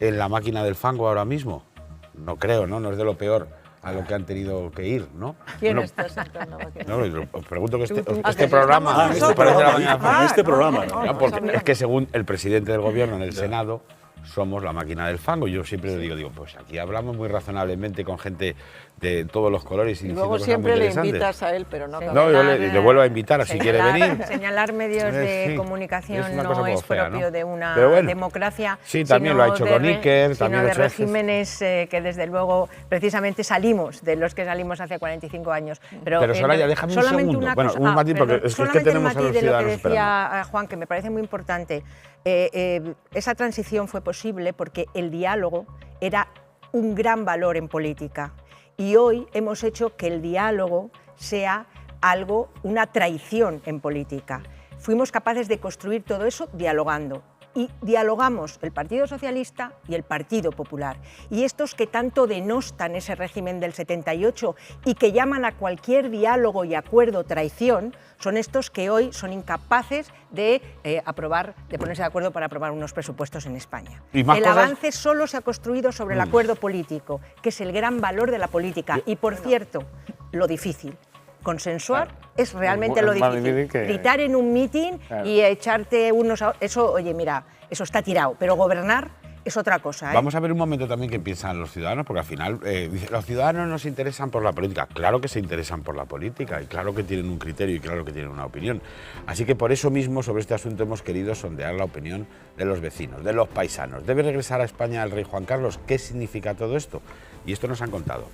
en la máquina del fango ahora mismo? No creo, ¿no? No es de lo peor a lo que han tenido que ir, ¿no? ¿Quién está sentando? No, os pregunto que este programa... Este programa. Porque es que según el presidente del gobierno en el Senado, somos la máquina del fango. Yo siempre digo, pues aquí hablamos muy razonablemente con gente de todos los colores. Y luego siempre le invitas a él, pero no. No, yo le vuelvo a invitar si quiere venir. Señalar medios de comunicación no es propio de una democracia. Sí, también lo ha hecho con Iker. Sino de regímenes que desde luego precisamente salimos, de los que salimos hace 45 años. Pero Soraya, déjame un segundo. Bueno, un matiz, porque es que tenemos a los ciudadanos esperando. Solamente el matiz de lo que decía Juan, que me parece muy importante. Esa transición fue posible porque el diálogo era un gran valor en política y hoy hemos hecho que el diálogo sea una traición en política. Fuimos capaces de construir todo eso dialogando. Y dialogamos el Partido Socialista y el Partido Popular. Y estos que tanto denostan ese régimen del 78 y que llaman a cualquier diálogo y acuerdo traición, son estos que hoy son incapaces de ponerse de acuerdo para aprobar unos presupuestos en España. El avance solo se ha construido sobre el acuerdo político, que es el gran valor de la política. Y por cierto, lo difícil. Consensuar es realmente lo difícil. Gritar en un mitin y echarte unos... Eso, oye, mira, eso está tirado. Pero gobernar es otra cosa. Vamos a ver un momento también qué piensan los ciudadanos, porque al final los ciudadanos no se interesan por la política. Claro que se interesan por la política y claro que tienen un criterio y claro que tienen una opinión. Así que por eso mismo sobre este asunto hemos querido sondear la opinión de los vecinos, de los paisanos. ¿Debe regresar a España el rey Juan Carlos? ¿Qué significa todo esto? Y esto nos han contado.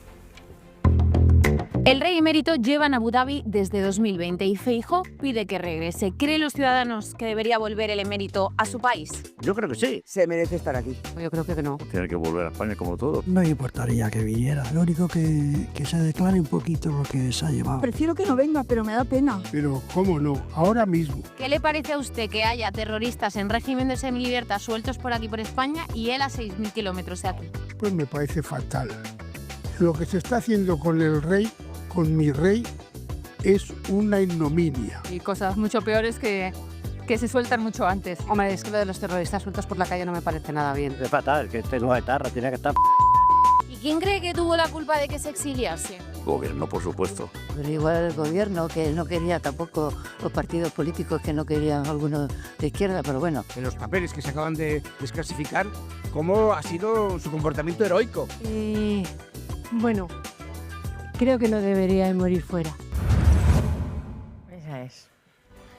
El rey emérito lleva en Abu Dhabi desde 2020 y Feijóo pide que regrese. ¿Creen los ciudadanos que debería volver el emérito a su país? Yo creo que sí. Se merece estar aquí. Yo creo que no. Tiene que volver a España como todo. No me importaría que viniera. Lo único que se declare un poquito lo que se ha llevado. Prefiero que no venga, pero me da pena. Pero, ¿cómo no? Ahora mismo. ¿Qué le parece a usted que haya terroristas en régimen de semilibertad sueltos por aquí por España y él a 6.000 kilómetros de aquí? Pues me parece fatal. Lo que se está haciendo con el rey, con mi rey, es una ignominia. Y cosas mucho peores que se sueltan mucho antes. Hombre, es que lo de los terroristas sueltos por la calle no me parece nada bien. Es fatal, que este no es etarra, tiene que estar... ¿Y quién cree que tuvo la culpa de que se exiliase? Gobierno, por supuesto. Pero igual el gobierno, que no quería tampoco los partidos políticos, que no querían algunos de izquierda, pero bueno. En los papeles que se acaban de desclasificar, ¿cómo ha sido su comportamiento heroico? Bueno, creo que no debería morir fuera. Esa es.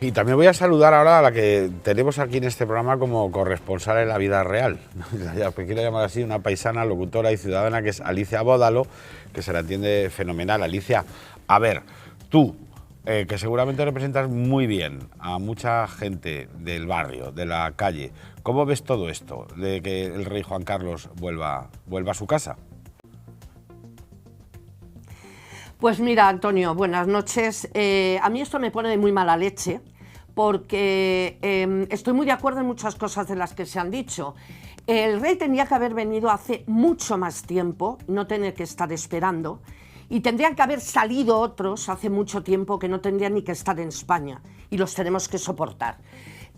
Y también voy a saludar ahora a la que tenemos aquí en este programa como corresponsal en la vida real. Quiero llamar así, una paisana, locutora y ciudadana, que es Alicia Bódalo, que se la entiende fenomenal. Alicia, a ver, tú, que seguramente representas muy bien a mucha gente del barrio, de la calle, ¿cómo ves todo esto de que el rey Juan Carlos vuelva a su casa? Pues mira, Antonio, buenas noches. A mí esto me pone de muy mala leche, porque estoy muy de acuerdo en muchas cosas de las que se han dicho. El rey tenía que haber venido hace mucho más tiempo, no tener que estar esperando, y tendrían que haber salido otros hace mucho tiempo que no tendrían ni que estar en España, y los tenemos que soportar.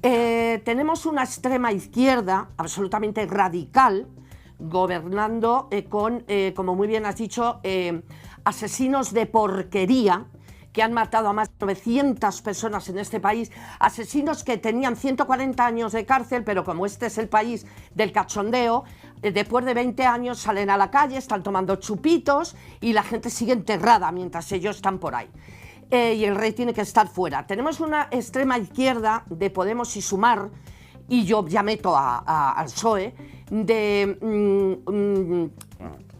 Tenemos una extrema izquierda absolutamente radical, gobernando con, como muy bien has dicho, asesinos de porquería que han matado a más de 900 personas en este país, asesinos que tenían 140 años de cárcel, pero como este es el país del cachondeo, después de 20 años salen a la calle, están tomando chupitos y la gente sigue enterrada mientras ellos están por ahí. Y el rey tiene que estar fuera. Tenemos una extrema izquierda de Podemos y Sumar, y yo ya meto al PSOE,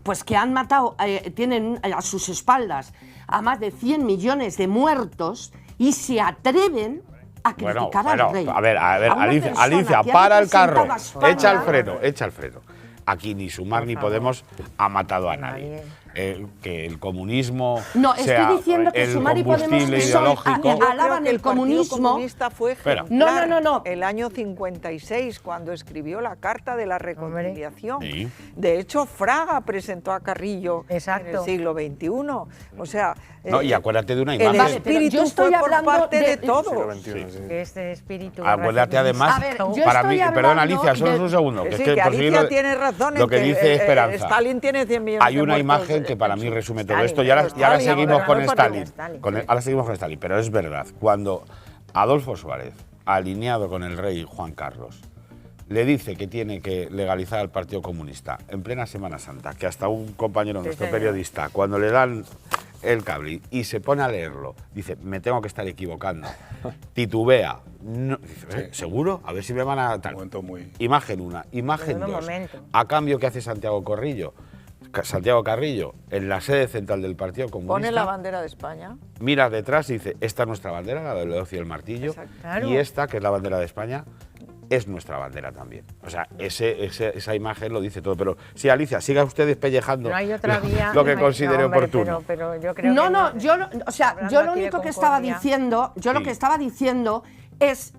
pues que han matado, tienen a sus espaldas a más de 100 millones de muertos y se atreven a criticar al rey. A ver, Alicia, para el carro, echa el freno. Aquí ni Sumar ni Podemos ha matado a nadie. Que el comunismo no, sea estoy diciendo que el Sumar y Podemos alaban el comunismo. El comunista fue ejemplar. No. El año 56, cuando escribió la Carta de la Reconciliación. Sí. De hecho, Fraga presentó a Carrillo en el siglo XXI. O sea, no, y acuérdate de una imagen. El espíritu yo estoy fue por parte de todos. Este espíritu. Acuérdate además, para mí, perdón Alicia, solo un segundo. Que que Alicia tiene razón lo que dice Esperanza. Stalin tiene 100 millones Hay una imagen que para mí resume todo esto, y ahora seguimos con Stalin. Ahora seguimos con Stalin, pero es verdad, cuando Adolfo Suárez, alineado con el rey Juan Carlos, le dice que tiene que legalizar al Partido Comunista en plena Semana Santa, que hasta un compañero nuestro periodista, cuando le dan el cable y se pone a leerlo, dice, me tengo que estar equivocando, titubea, no, dice, ¿seguro? A ver si me van a... Tal. Imagen 1, imagen 2, a cambio que hace Santiago Carrillo, en la sede central del Partido Comunista. Pone la bandera de España. Mira detrás y dice, esta es nuestra bandera, la del hoz y el martillo, claro. Y esta, que es la bandera de España, es nuestra bandera también. O sea, esa imagen lo dice todo. Pero sí, Alicia, siga usted despellejando lo que considere oportuno. Pero yo creo yo lo único que estaba diciendo, lo que estaba diciendo es,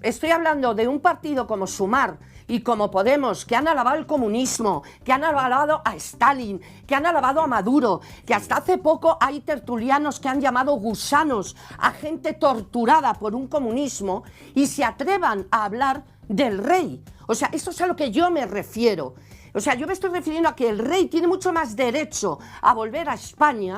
estoy hablando de un partido como Sumar y como Podemos, que han alabado el comunismo, que han alabado a Stalin, que han alabado a Maduro, que hasta hace poco hay tertulianos que han llamado gusanos a gente torturada por un comunismo y se atrevan a hablar del rey. O sea, eso es a lo que yo me refiero. O sea, yo me estoy refiriendo a que el rey tiene mucho más derecho a volver a España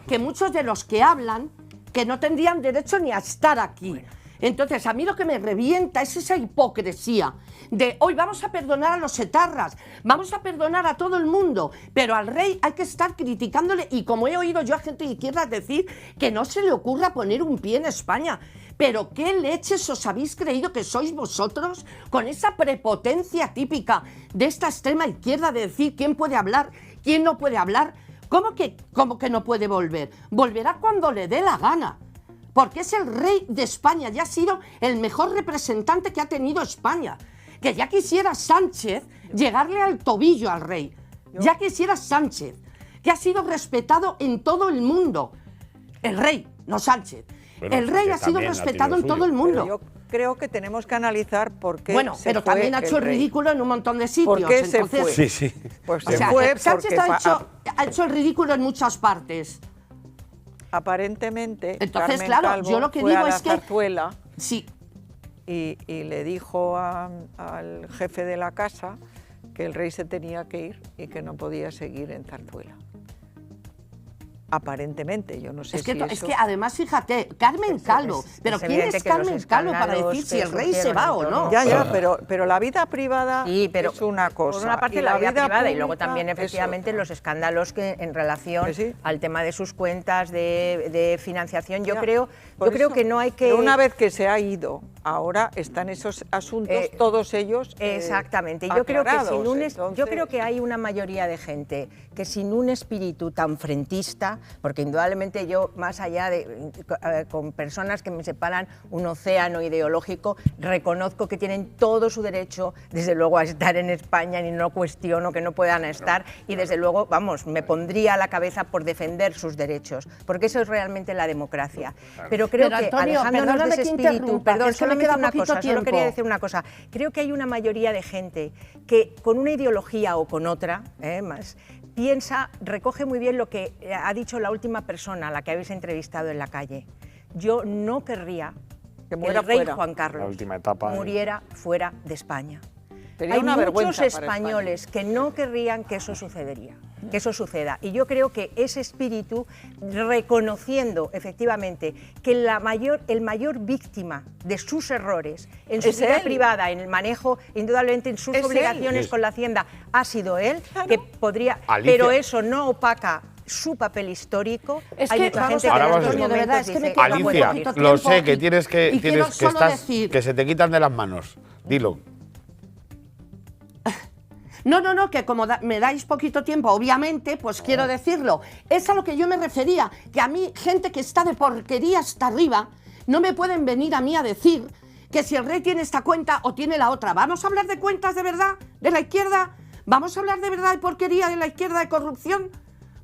que muchos de los que hablan que no tendrían derecho ni a estar aquí. Entonces, a mí lo que me revienta es esa hipocresía de hoy vamos a perdonar a los etarras, vamos a perdonar a todo el mundo, pero al rey hay que estar criticándole, y como he oído yo a gente de izquierda decir que no se le ocurra poner un pie en España. ¿Pero qué leches os habéis creído que sois vosotros con esa prepotencia típica de esta extrema izquierda de decir quién puede hablar, quién no puede hablar? ¿Cómo que no puede volver? Volverá cuando le dé la gana. Porque es el rey de España y ha sido el mejor representante que ha tenido España. Que ya quisiera Sánchez llegarle al tobillo al rey. Ya quisiera Sánchez, que ha sido respetado en todo el mundo. El rey, no Sánchez. Bueno, el rey ha sido respetado en todo el mundo. Pero yo creo que tenemos que analizar por qué pero también ha hecho el ridículo en un montón de sitios. ¿Por qué se fue? Pues se fue Sánchez ha hecho el ridículo en muchas partes. Aparentemente, Entonces, Carmen claro, Calvo yo lo que fue digo a la es que zarzuela sí. y le dijo al jefe de la casa que el rey se tenía que ir y que no podía seguir en Zarzuela. Aparentemente, yo no sé si Es que además, fíjate, Carmen Calvo, pero ¿quién es Carmen Calvo para decir si el rey se va o no? Ya, pero la vida privada es una cosa. Por una parte la vida privada y luego también efectivamente los escándalos que en relación al tema de sus cuentas de financiación, yo creo que no hay que... Pero una vez que se ha ido, ahora están esos asuntos, todos ellos exactamente. Yo creo que hay una mayoría de gente que sin un espíritu tan frentista, porque indudablemente yo, más allá de con personas que me separan un océano ideológico, reconozco que tienen todo su derecho, desde luego, a estar en España, ni no cuestiono que no puedan estar, y desde luego, vamos, me pondría a la cabeza por defender sus derechos, porque eso es realmente la democracia. Pero creo que, Antonio, alejándonos de ese espíritu, perdón, es que me queda poquito tiempo. Solo quería decir una cosa, creo que hay una mayoría de gente que con una ideología o con otra, más, recoge muy bien lo que ha dicho la última persona a la que habéis entrevistado en la calle. Yo no querría que el rey Juan Carlos muriera fuera de España. Hay muchos españoles que no querrían que eso suceda. Y yo creo que ese espíritu, reconociendo efectivamente que el mayor víctima de sus errores en su vida privada, en el manejo, indudablemente en sus obligaciones con la Hacienda, ha sido él, que podría... Alicia. Pero eso no opaca su papel histórico. Es hay que, mucha vamos gente a ver, que en estos Antonio, de momentos verdad, es que me dice, queda "No muy puedo poquito morir". Lo tiempo sé, que tienes y quiero solo decir- que se te quitan de las manos. Dilo. No, que como me dais poquito tiempo, obviamente, pues quiero decirlo. Es a lo que yo me refería, que a mí, gente que está de porquería hasta arriba, no me pueden venir a mí a decir que si el rey tiene esta cuenta o tiene la otra. ¿Vamos a hablar de cuentas de verdad de la izquierda? ¿Vamos a hablar de verdad de porquería de la izquierda, de corrupción?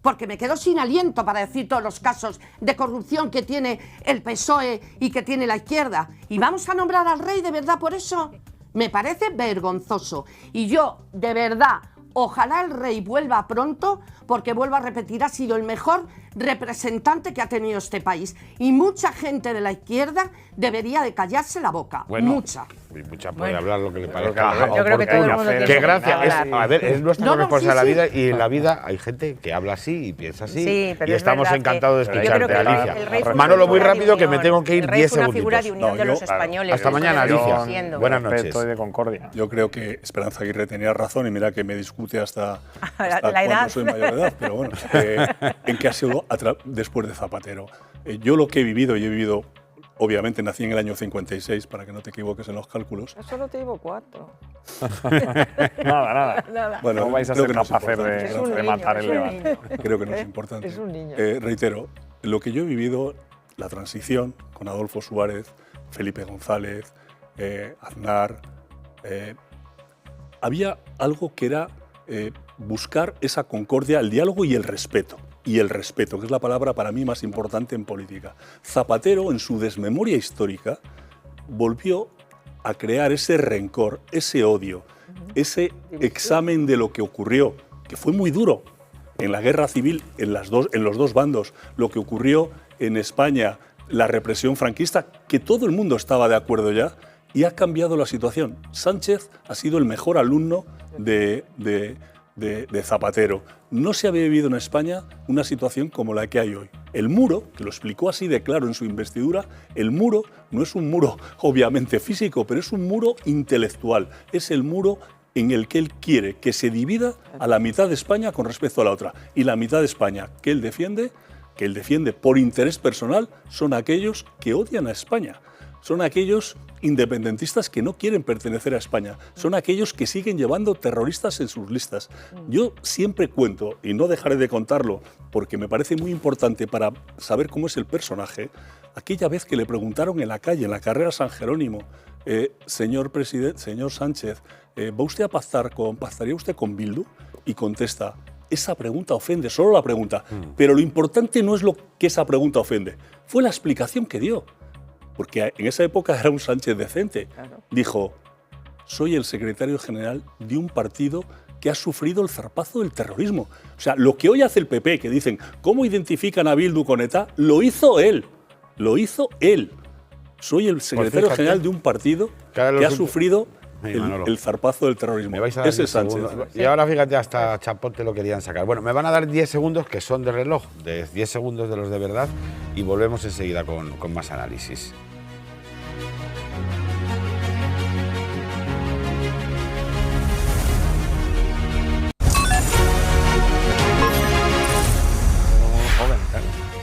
Porque me quedo sin aliento para decir todos los casos de corrupción que tiene el PSOE y que tiene la izquierda. ¿Y vamos a nombrar al rey de verdad por eso? Me parece vergonzoso. Y yo, de verdad, ojalá el rey vuelva pronto, porque vuelvo a repetir, ha sido el mejor representante que ha tenido este país. Y mucha gente de la izquierda debería de callarse la boca. Mucha puede hablar lo que le parezca. Yo creo que todo el mundo tiene que gracias. que hablar. Es nuestra No, responsabilidad sí, en la vida, y en la vida hay gente que habla así y piensa así. Sí, pero y es estamos verdad encantados de que yo creo escucharte, que Alicia. el rey fue Manolo, muy una figura rápido, de que me unión. tengo que ir El rey 10 fue una segunditos. figura de unión de los españoles. Hasta mañana, Alicia. Siendo. Buenas noches. Respeto y de concordia. Yo creo que Esperanza Aguirre tenía razón, y mira que me discute hasta la cuando edad. soy mayor de edad, pero bueno, en qué ha sido después de Zapatero. Yo lo que he vivido, obviamente nací en el año 56, para que no te equivoques en los cálculos. Yo solo te llevo 4. Nada. Bueno, ¿Cómo vais a creo ser que no es capaces importante. de matar el debate? Creo que no es importante. Es un niño. Reitero, lo que yo he vivido, la transición con Adolfo Suárez, Felipe González, Aznar, había algo que era buscar esa concordia, el diálogo y el respeto. Y el respeto, que es la palabra para mí más importante en política. Zapatero, en su desmemoria histórica, volvió a crear ese rencor, ese odio, ese examen de lo que ocurrió, que fue muy duro en la guerra civil, en los dos bandos, lo que ocurrió en España, la represión franquista, que todo el mundo estaba de acuerdo ya, y ha cambiado la situación. Sánchez ha sido el mejor alumno de Zapatero. No se había vivido en España una situación como la que hay hoy. El muro, que lo explicó así de claro en su investidura, el muro no es un muro obviamente físico, pero es un muro intelectual. Es el muro en el que él quiere que se divida a la mitad de España con respecto a la otra. Y la mitad de España que él defiende por interés personal, son aquellos que odian a España. Son aquellos independentistas que no quieren pertenecer a España. Son aquellos que siguen llevando terroristas en sus listas. Yo siempre cuento, y no dejaré de contarlo, porque me parece muy importante para saber cómo es el personaje, aquella vez que le preguntaron en la calle, en la carrera San Jerónimo, señor Sánchez, ¿va usted a pactaría usted con Bildu? Y contesta, esa pregunta ofende, solo la pregunta. Pero lo importante no es lo que esa pregunta ofende, fue la explicación que dio. Porque en esa época era un Sánchez decente. Claro. Dijo, soy el secretario general de un partido que ha sufrido el zarpazo del terrorismo. O sea, lo que hoy hace el PP, que dicen, ¿cómo identifican a Bildu con ETA? Lo hizo él. Lo hizo él. Soy el secretario general de un partido que ha sufrido el zarpazo del terrorismo. Ese es Sánchez. Y ahora fíjate, hasta Chapote lo querían sacar. Bueno, me van a dar 10 segundos que son de reloj, de 10 segundos de los de verdad, y volvemos enseguida con más análisis.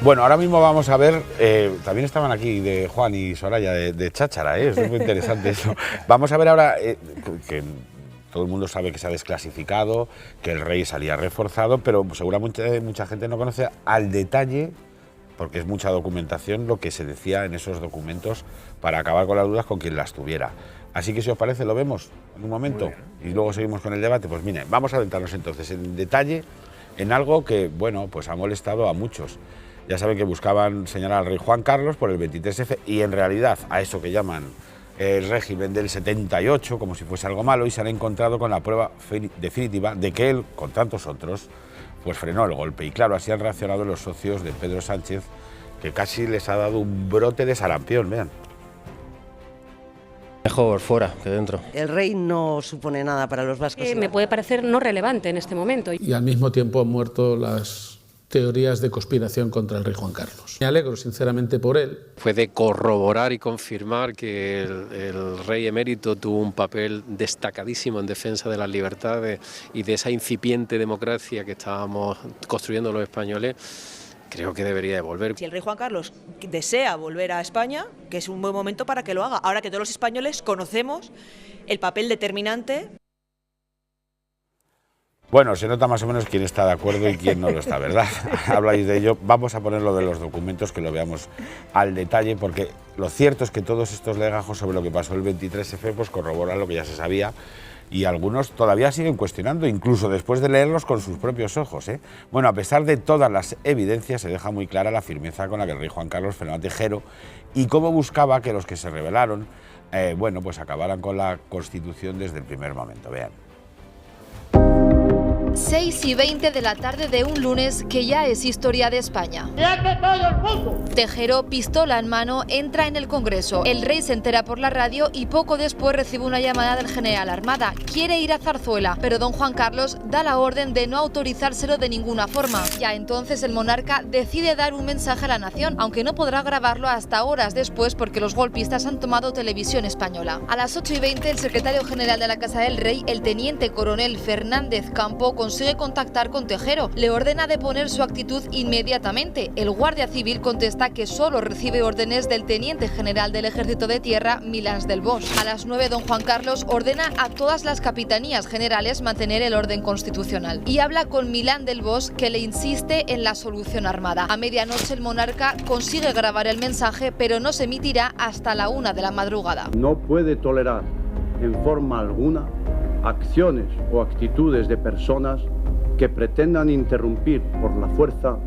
Bueno, ahora mismo vamos a ver, también estaban aquí de Juan y Soraya de cháchara, eso es muy interesante eso. Vamos a ver ahora que todo el mundo sabe que se ha desclasificado, que el rey salía reforzado, pero seguramente mucha gente no conoce al detalle, porque es mucha documentación, lo que se decía en esos documentos para acabar con las dudas con quien las tuviera. Así que si os parece lo vemos en un momento y luego seguimos con el debate. Pues mire, vamos a adentrarnos entonces en detalle en algo que, bueno, pues ha molestado a muchos. Ya saben que buscaban señalar al rey Juan Carlos por el 23F y en realidad a eso que llaman el régimen del 78 como si fuese algo malo, y se han encontrado con la prueba definitiva de que él, con tantos otros, pues frenó el golpe. Y claro, así han reaccionado los socios de Pedro Sánchez, que casi les ha dado un brote de sarampión, vean. Mejor fuera que dentro. El rey no supone nada para los vascos. Me puede parecer no relevante en este momento. Y al mismo tiempo han muerto las teorías de conspiración contra el rey Juan Carlos. Me alegro sinceramente por él. Puede corroborar y confirmar que el rey emérito tuvo un papel destacadísimo en defensa de las libertades y de esa incipiente democracia que estábamos construyendo los españoles. Creo que debería de volver. Si el rey Juan Carlos desea volver a España, que es un buen momento para que lo haga, ahora que todos los españoles conocemos el papel determinante. Bueno, se nota más o menos quién está de acuerdo y quién no lo está, ¿verdad? Habláis de ello. Vamos a poner lo de los documentos, que lo veamos al detalle, porque lo cierto es que todos estos legajos sobre lo que pasó el 23F pues corroboran lo que ya se sabía, y algunos todavía siguen cuestionando, incluso después de leerlos con sus propios ojos, ¿eh? Bueno, a pesar de todas las evidencias, se deja muy clara la firmeza con la que el rey Juan Carlos frenó a Tejero y cómo buscaba que los que se rebelaron, bueno, pues acabaran con la Constitución desde el primer momento. Vean. 6:20 de la tarde de un lunes que ya es historia de España. Tejero, pistola en mano, entra en el Congreso. El rey se entera por la radio y poco después recibe una llamada del general Armada. Quiere ir a Zarzuela, pero don Juan Carlos da la orden de no autorizárselo de ninguna forma. Ya entonces el monarca decide dar un mensaje a la nación, aunque no podrá grabarlo hasta horas después porque los golpistas han tomado televisión española. A las 8:20 el secretario general de la Casa del Rey, el teniente coronel Fernández Campo, consigue contactar con Tejero. Le ordena deponer su actitud inmediatamente. El guardia civil contesta que solo recibe órdenes del teniente general del Ejército de Tierra, Milans del Bosch. A las 9 don Juan Carlos ordena a todas las capitanías generales mantener el orden constitucional y habla con Milán del Bosch, que le insiste en la solución armada. A medianoche el monarca consigue grabar el mensaje, pero no se emitirá hasta la 1 de la madrugada. No puede tolerar en forma alguna acciones o actitudes de personas que pretendan interrumpir por la fuerza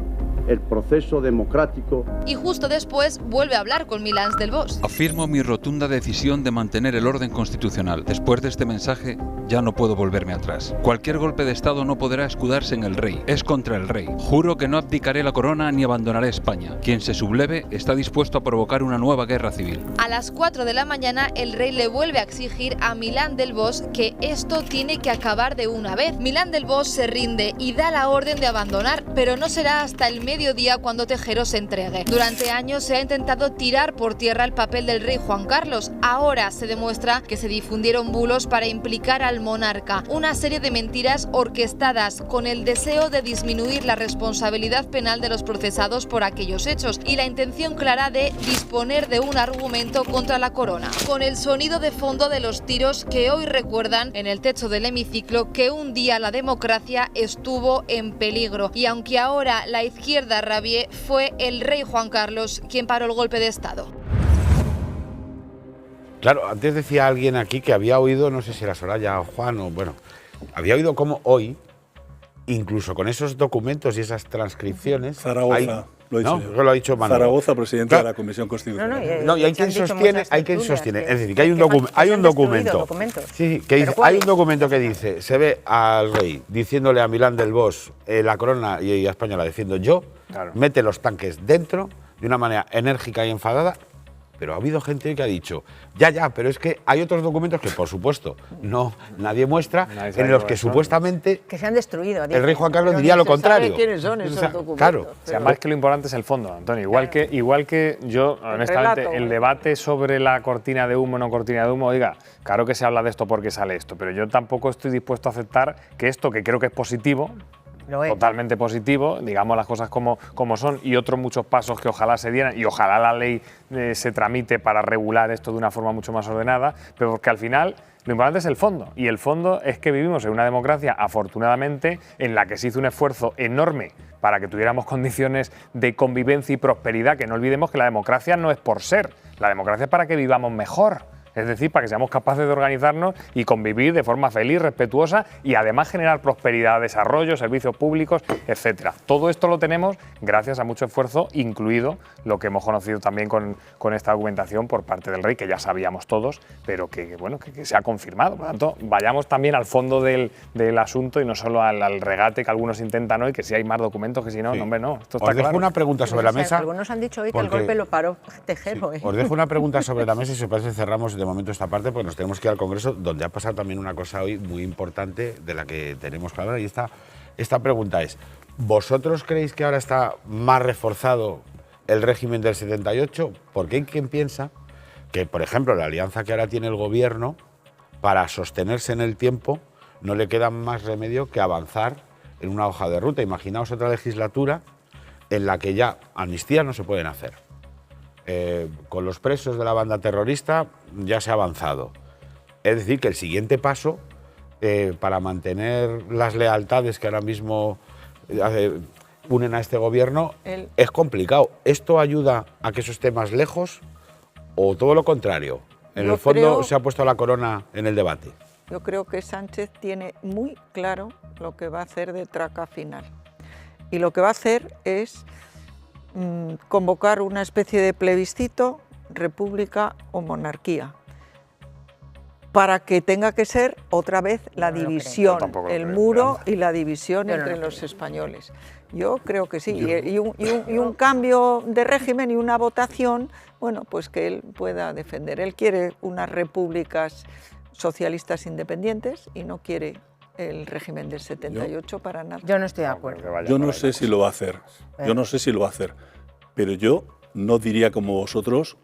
el proceso democrático. Y justo después vuelve a hablar con Milans del Bosch. Afirmo mi rotunda decisión de mantener el orden constitucional. Después de este mensaje ya no puedo volverme atrás. Cualquier golpe de Estado no podrá escudarse en el rey. Es contra el rey. Juro que no abdicaré la corona ni abandonaré España. Quien se subleve está dispuesto a provocar una nueva guerra civil. A las 4 de la mañana el rey le vuelve a exigir a Milán del Bosch que esto tiene que acabar de una vez. Milán del Bosch se rinde y da la orden de abandonar, pero no será hasta el mediodía cuando Tejero se entregue. Durante años se ha intentado tirar por tierra el papel del rey Juan Carlos. Ahora se demuestra que se difundieron bulos para implicar al monarca. Una serie de mentiras orquestadas con el deseo de disminuir la responsabilidad penal de los procesados por aquellos hechos y la intención clara de disponer de un argumento contra la corona. Con el sonido de fondo de los tiros que hoy recuerdan en el techo del hemiciclo que un día la democracia estuvo en peligro. Y aunque ahora la izquierda rabie, fue el rey Juan Carlos quien paró el golpe de Estado. Claro, antes decía alguien aquí que había oído, no sé si era Soraya o Juan o bueno, había oído cómo hoy incluso con esos documentos y esas transcripciones... Zaragoza, lo he dicho yo. Lo ha dicho Manuel. Zaragoza, presidente de la Comisión Constitucional. Y hay quien sostiene, es decir, que hay un documento. Sí, que dice, hay un documento que dice, se ve al rey diciéndole a Milán del Bosch, la corona y a España la defiendo yo, mete los tanques dentro de una manera enérgica y enfadada. Pero ha habido gente que ha dicho, ya, pero es que hay otros documentos que, por supuesto, nadie muestra, en los que supuestamente... Que se han destruido. El rey Juan Carlos diría lo contrario. ¿Quiénes son esos documentos? Claro. O sea, más que lo importante es el fondo, Antonio. Igual que yo, honestamente, el debate sobre la cortina de humo o no cortina de humo, oiga, claro que se habla de esto porque sale esto, pero yo tampoco estoy dispuesto a aceptar que esto, que creo que es positivo, totalmente positivo, digamos las cosas como son, y otros muchos pasos que ojalá se dieran y ojalá la ley se tramite para regular esto de una forma mucho más ordenada, pero porque al final lo importante es el fondo, y el fondo es que vivimos en una democracia, afortunadamente, en la que se hizo un esfuerzo enorme para que tuviéramos condiciones de convivencia y prosperidad, que no olvidemos que la democracia no es por ser, la democracia es para que vivamos mejor. Es decir, para que seamos capaces de organizarnos y convivir de forma feliz, respetuosa y además generar prosperidad, desarrollo, servicios públicos, etcétera. Todo esto lo tenemos gracias a mucho esfuerzo, incluido lo que hemos conocido también con esta argumentación por parte del rey, que ya sabíamos todos, pero que se ha confirmado. Por lo tanto, vayamos también al fondo del asunto y no solo al regate que algunos intentan hoy, que si hay más documentos, que si no, hombre, no. Esto está Os dejo claro. una pregunta sobre la mesa. Algunos han dicho hoy que el golpe lo paró Tejero. Os dejo una pregunta sobre la mesa y si os parece cerramos de momento esta parte, porque nos tenemos que ir al Congreso, donde ha pasado también una cosa hoy muy importante de la que tenemos que hablar, y esta pregunta es, ¿vosotros creéis que ahora está más reforzado el régimen del 78? Porque hay quien piensa que, por ejemplo, la alianza que ahora tiene el gobierno, para sostenerse en el tiempo, no le queda más remedio que avanzar en una hoja de ruta. Imaginaos otra legislatura en la que ya amnistías no se pueden hacer. Con los presos de la banda terrorista ya se ha avanzado. Es decir, que el siguiente paso para mantener las lealtades que ahora mismo unen a este gobierno es complicado. ¿Esto ayuda a que eso esté más lejos o todo lo contrario? En el fondo se ha puesto la corona en el debate. Yo creo que Sánchez tiene muy claro lo que va a hacer de traca final. Y lo que va a hacer es convocar una especie de plebiscito, república o monarquía, para que tenga que ser otra vez la división, el muro y la división entre los españoles. Yo creo que sí, y un cambio de régimen y una votación, bueno, pues que él pueda defender. Él quiere unas repúblicas socialistas independientes y no quiere el régimen del 78 para nada. Yo no estoy de acuerdo. Yo no sé si lo va a hacer. Yo no sé si lo va a hacer. Pero yo no diría como vosotros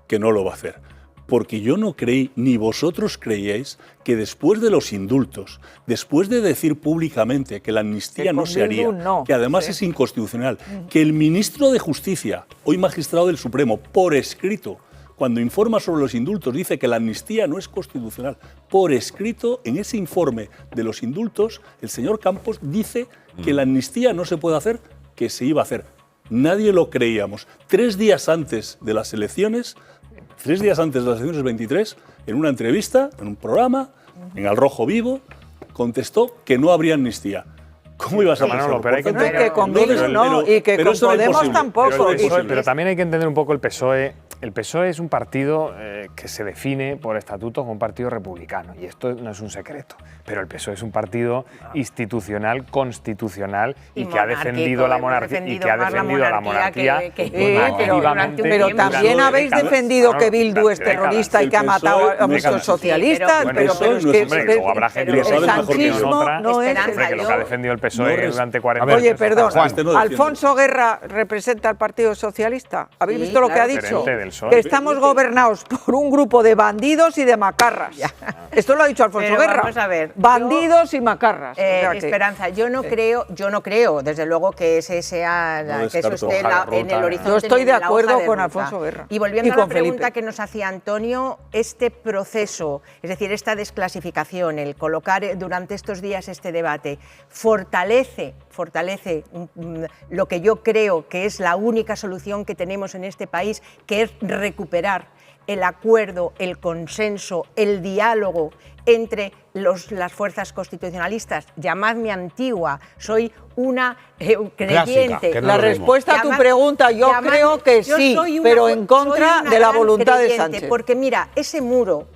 que no lo va a hacer. Porque yo no creí, ni vosotros creíais, que después de los indultos, después de decir públicamente que la amnistía no se haría, que además es inconstitucional, que el ministro de Justicia, hoy magistrado del Supremo, por escrito, cuando informa sobre los indultos, dice que la amnistía no es constitucional. Por escrito, en ese informe de los indultos, el señor Campos dice que la amnistía no se puede hacer, que se iba a hacer. Nadie lo creíamos. 3 días antes de las elecciones, 23, en una entrevista, en un programa, en Al Rojo Vivo, contestó que no habría amnistía. ¿Cómo ibas a Manolo? Pero hay que con Bildu no, y que con Podemos tampoco. Pero también hay que entender un poco el PSOE. El PSOE es un partido que se define por estatutos como un partido republicano, y esto no es un secreto. Pero el PSOE es un partido institucional, constitucional y que ha defendido la monarquía. Pero también habéis defendido que Bildu es terrorista y que ha matado a muchos socialistas. Pero es que el sanchismo no es lo que ha defendido el PSOE durante 40 años. Oye, perdón, Alfonso Guerra representa al Partido Socialista. ¿Habéis visto lo que ha dicho? Que estamos gobernados por un grupo de bandidos y de macarras. Esto lo ha dicho Alfonso Guerra. Vamos a ver. Bandidos y macarras. Esperanza, yo no creo, desde luego, que ese sea, que eso esté en el horizonte. Yo estoy de acuerdo con Alfonso Guerra. Y volviendo a la pregunta que nos hacía Antonio, este proceso, es decir, esta desclasificación, el colocar durante estos días este debate, fortalece lo que yo creo que es la única solución que tenemos en este país, que es recuperar el acuerdo, el consenso, el diálogo entre las fuerzas constitucionalistas, llamadme antigua, soy una creyente. Que no la respuesta a tu pregunta, yo creo que sí, pero en contra de la voluntad de Sánchez. Porque mira, ese muro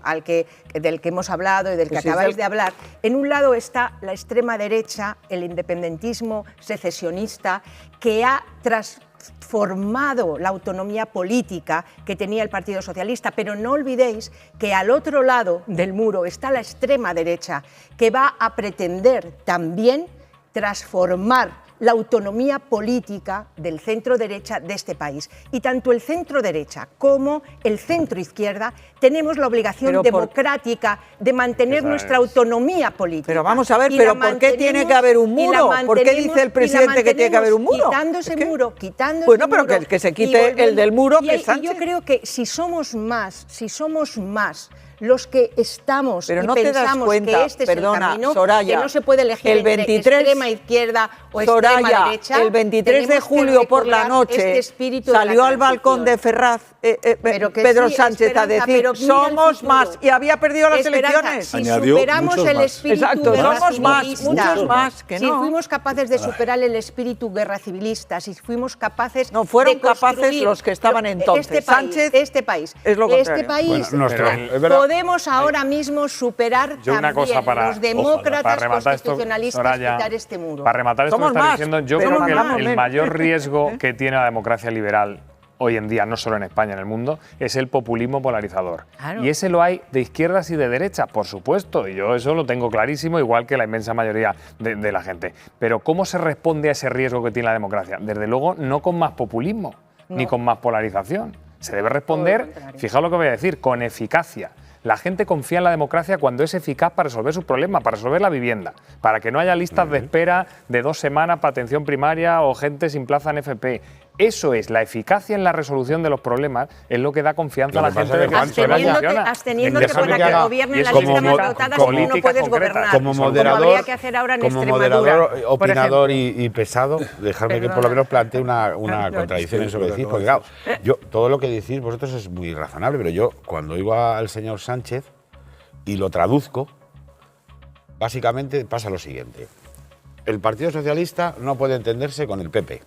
del que hemos hablado y del que acabáis de hablar, en un lado está la extrema derecha, el independentismo secesionista, que ha transformado la autonomía política que tenía el Partido Socialista, pero no olvidéis que al otro lado del muro está la extrema derecha, que va a pretender también transformar la autonomía política del centro-derecha de este país. Y tanto el centro-derecha como el centro-izquierda tenemos la obligación democrática de mantener nuestra autonomía política. Pero vamos a ver, ¿pero por qué tiene que haber un muro? ¿Por qué dice el presidente que tiene que haber un muro? Quitando ese muro, Bueno, pero que se quite el del muro, que es Sánchez. Y yo creo que si somos más los que estamos pero y no pensamos cuenta, que este es el camino, Soraya, que no se puede elegir el 23, entre extrema izquierda o Soraya, extrema derecha. El 23 de julio por la noche salió al balcón de Ferraz Pedro Sánchez a decir somos más y había perdido las elecciones. Si superamos el espíritu somos más, muchos más que no. Si fuimos capaces de superar el espíritu guerra civilista, si fuimos capaces no fueron capaces los que estaban entonces. Sánchez este país es lo contrario. Este país podemos ahora mismo superar también los demócratas constitucionalistas, quitar este muro. Para rematar esto que está diciendo, yo creo que el mayor riesgo que tiene la democracia liberal hoy en día, no solo en España, en el mundo, es el populismo polarizador. Claro. Y ese lo hay de izquierdas y de derechas, por supuesto, y yo eso lo tengo clarísimo, igual que la inmensa mayoría de la gente. Pero ¿cómo se responde a ese riesgo que tiene la democracia? Desde luego, no con más populismo, ni con más polarización. Se debe responder, fijaos lo que voy a decir, con eficacia. La gente confía en la democracia cuando es eficaz para resolver sus problemas, para resolver la vivienda, para que no haya listas de espera de 2 semanas para atención primaria o gente sin plaza en FP. Eso es, la eficacia en la resolución de los problemas es lo que da confianza a la gente de que absteniéndote para que gobiernen las listas más votadas, tú no puedes gobernar. Como moderador, opinador y pesado, dejarme que por lo menos plantee una contradicción en eso que decís, porque claro, todo lo que decís vosotros es muy razonable, pero yo cuando oigo al señor Sánchez y lo traduzco, básicamente pasa lo siguiente. El Partido Socialista no puede entenderse con el PP.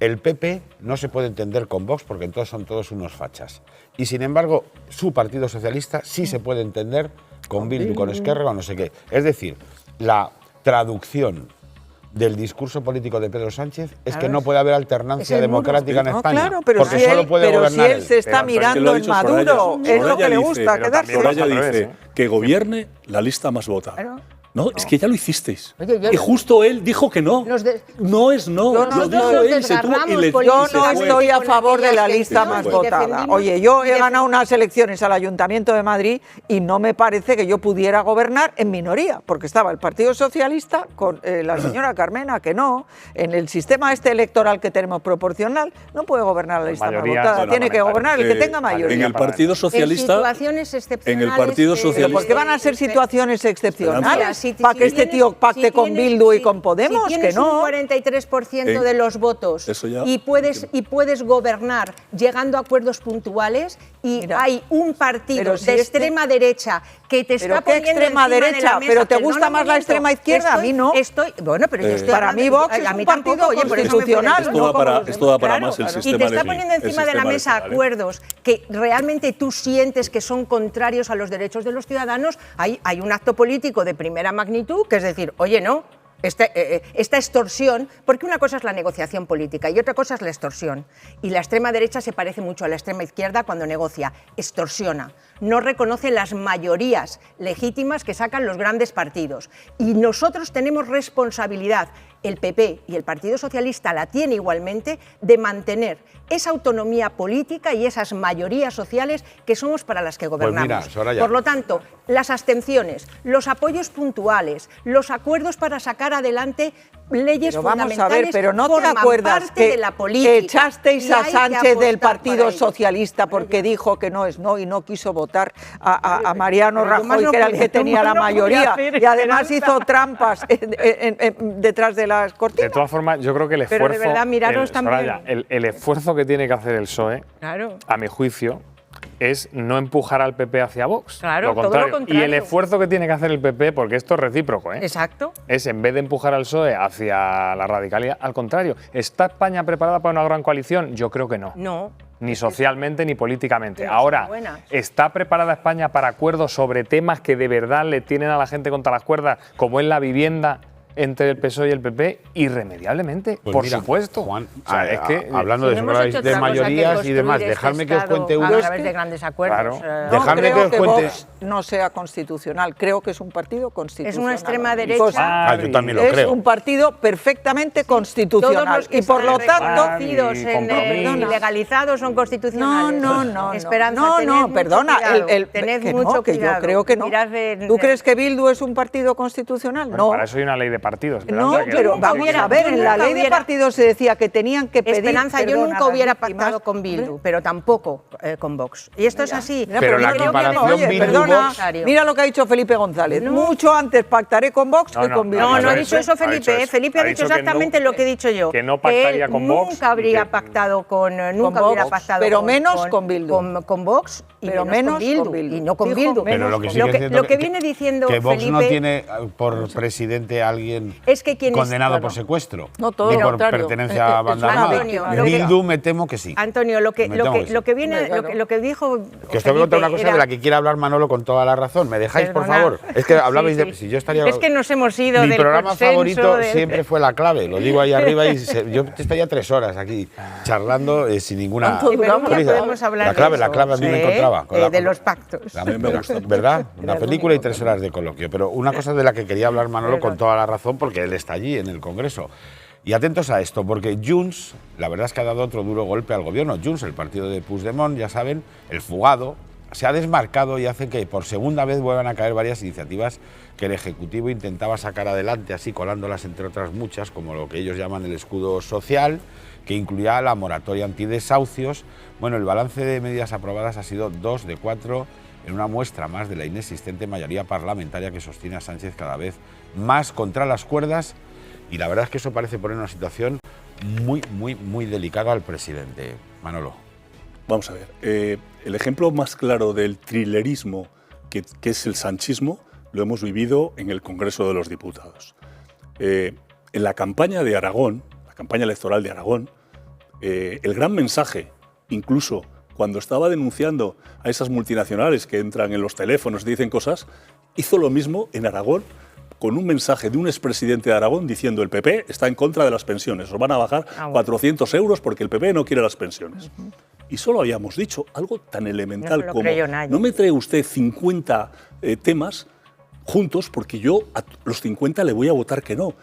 El PP no se puede entender con Vox porque entonces son todos unos fachas. Y sin embargo, su Partido Socialista sí se puede entender con Bildu, con Esquerra o no sé qué. Es decir, la traducción del discurso político de Pedro Sánchez es que no puede haber alternancia democrática en España. Claro, pero porque solo puede gobernar él se está mirando en Maduro, es lo que le gusta quedarse. Soraya dice que gobierne la lista más votada. No, es que ya lo hicisteis. Y justo él dijo que no. No es no. Lo dijo él. Yo no estoy a favor de la lista más votada. Oye, yo he ganado unas elecciones al Ayuntamiento de Madrid y no me parece que yo pudiera gobernar en minoría, porque estaba el Partido Socialista con la señora Carmena, que no. En el sistema electoral que tenemos proporcional, no puede gobernar la lista más votada. Tiene que gobernar el que tenga mayoría. En el Partido Socialista. En situaciones excepcionales. En el Partido Socialista. ¿Por qué van a ser situaciones excepcionales? Para que este tío pacte con Bildu y con Podemos, que no. Si tienes un 43% de los votos y puedes gobernar llegando a acuerdos puntuales y hay un partido de extrema derecha que te está poniendo extrema derecha, pero ¿te gusta más la extrema izquierda? A mí no. Bueno, pero yo estoy para mí Vox es un partido constitucional. Esto da para más el sistema. Y te está poniendo encima de la mesa acuerdos que realmente tú sientes que son contrarios a los derechos de los ciudadanos. Hay un acto político de primera magnitud, que es decir, oye, no, esta extorsión, porque una cosa es la negociación política y otra cosa es la extorsión. Y la extrema derecha se parece mucho a la extrema izquierda cuando negocia, extorsiona, no reconoce las mayorías legítimas que sacan los grandes partidos. Y nosotros tenemos responsabilidad, el PP y el Partido Socialista la tiene igualmente, de mantener esa autonomía política y esas mayorías sociales que somos para las que gobernamos. Pues mira, Soraya. Por lo tanto, las abstenciones, los apoyos puntuales, los acuerdos para sacar adelante leyes fundamentales. Vamos a ver, pero ¿no te acuerdas que echasteis a Sánchez del Partido Socialista porque dijo que no es no y no quiso votar a Mariano Rajoy, que era el que tenía la mayoría, y además hizo trampas detrás de las cortinas? De todas formas, yo creo que el esfuerzo, pero de verdad, miraros también. Soraya, el esfuerzo que tiene que hacer el PSOE, a mi juicio, es no empujar al PP hacia Vox. Claro, lo todo contrario. lo contrario. Y el esfuerzo que tiene que hacer el PP, porque esto es recíproco, Exacto. es en vez de empujar al PSOE hacia la radicalidad, al contrario. ¿Está España preparada para una gran coalición? Yo creo que no. No. Ni socialmente ni políticamente. Pero Ahora, son buenas. ¿está preparada España para acuerdos sobre temas que de verdad le tienen a la gente contra las cuerdas, como es la vivienda entre el PSOE y el PP? Irremediablemente, Pues por mira, supuesto. Juan, O sea, es que, hablando de, de mayorías y demás, dejadme que os cuente a través de grandes acuerdos. No Dejadme creo que os que cuente. Vox no sea constitucional. Creo que es un partido constitucional. Es una extrema derecha. Yo también lo es creo. un partido perfectamente constitucional. Todos los que y por lo tanto, reconocidos y legalizados son constitucionales. No. Esperanza, No, perdona. Tened que mucho no, que cuidado. yo creo que no. ¿Tú crees que Bildu es un partido constitucional? bueno, No. para eso hay una ley de partidos. No, Esperanza, que pero nunca vamos hubiera- a ver, en la ley de partidos se decía que tenían que pedir Esperanza, yo perdón a nunca las hubiera víctimas. pactado con Bildu, pero tampoco con Vox. Y esto es así. Pero la comparación Oye, perdona, mira lo que ha dicho Felipe González. Mucho antes pactaré con Vox que con Bildu. No ha dicho eso Felipe. Felipe ha dicho exactamente lo que he dicho yo. Que no pactaría con Vox. Nunca habría pactado con Vox, pero menos con Bildu. Con Vox y Pero menos menos con Bildu. con Y no con Dijo Bildu. Pero lo que sí Lo que que, es cierto lo que viene diciendo que Vox Felipe no tiene por presidente a alguien es que quien es- condenado bueno, por secuestro. No, todo ni lo por contrario. pertenencia a banda Antonio, armada. lo que- Bildu me temo que sí. Antonio, lo que Me temo que sí. viene, lo que dijo Que os tengo que contar una Felipe cosa de era- la que quiere hablar Manolo con toda la razón. ¿Me dejáis, por Perdonad. favor? Es que hablabais Sí, de... sí. Si yo estaría... Es que nos hemos ido Mi del programa consenso favorito del- siempre fue La Clave. Lo digo ahí arriba y yo estaría 3 horas aquí charlando sin ninguna... Sí, pero un día prisa. podemos hablar La Clave, de la eso, Clave a mí me encontraba. con la- de los pactos. ¿Verdad? Una película y 3 horas de coloquio. Pero una cosa de la que quería hablar Manolo con toda la razón, porque él está allí en el Congreso. Y atentos a esto, porque Junts, la verdad es que ha dado otro duro golpe al gobierno. Junts, el partido de Puigdemont, ya saben, el fugado, se ha desmarcado y hace que por segunda vez vuelvan a caer varias iniciativas que el Ejecutivo intentaba sacar adelante, así colándolas entre otras muchas, como lo que ellos llaman el escudo social, que incluía la moratoria antidesahucios. Bueno, el balance de medidas aprobadas ha sido 2 de 4 en una muestra más de la inexistente mayoría parlamentaria que sostiene a Sánchez cada vez más contra las cuerdas. Y la verdad es que eso parece poner una situación muy delicada al presidente. Manolo. Vamos a ver, el ejemplo más claro del trilerismo que es el sanchismo lo hemos vivido en el Congreso de los Diputados. En la campaña de Aragón, la campaña electoral de Aragón, el gran mensaje, incluso cuando estaba denunciando a esas multinacionales que entran en los teléfonos y dicen cosas, hizo lo mismo en Aragón con un mensaje de un expresidente de Aragón diciendo el PP está en contra de las pensiones, os van a bajar 400 euros porque el PP no quiere las pensiones. Y solo habíamos dicho algo tan elemental No se lo como creyó nadie. no me trae usted 50 temas juntos porque yo a los 50 le voy a votar que no.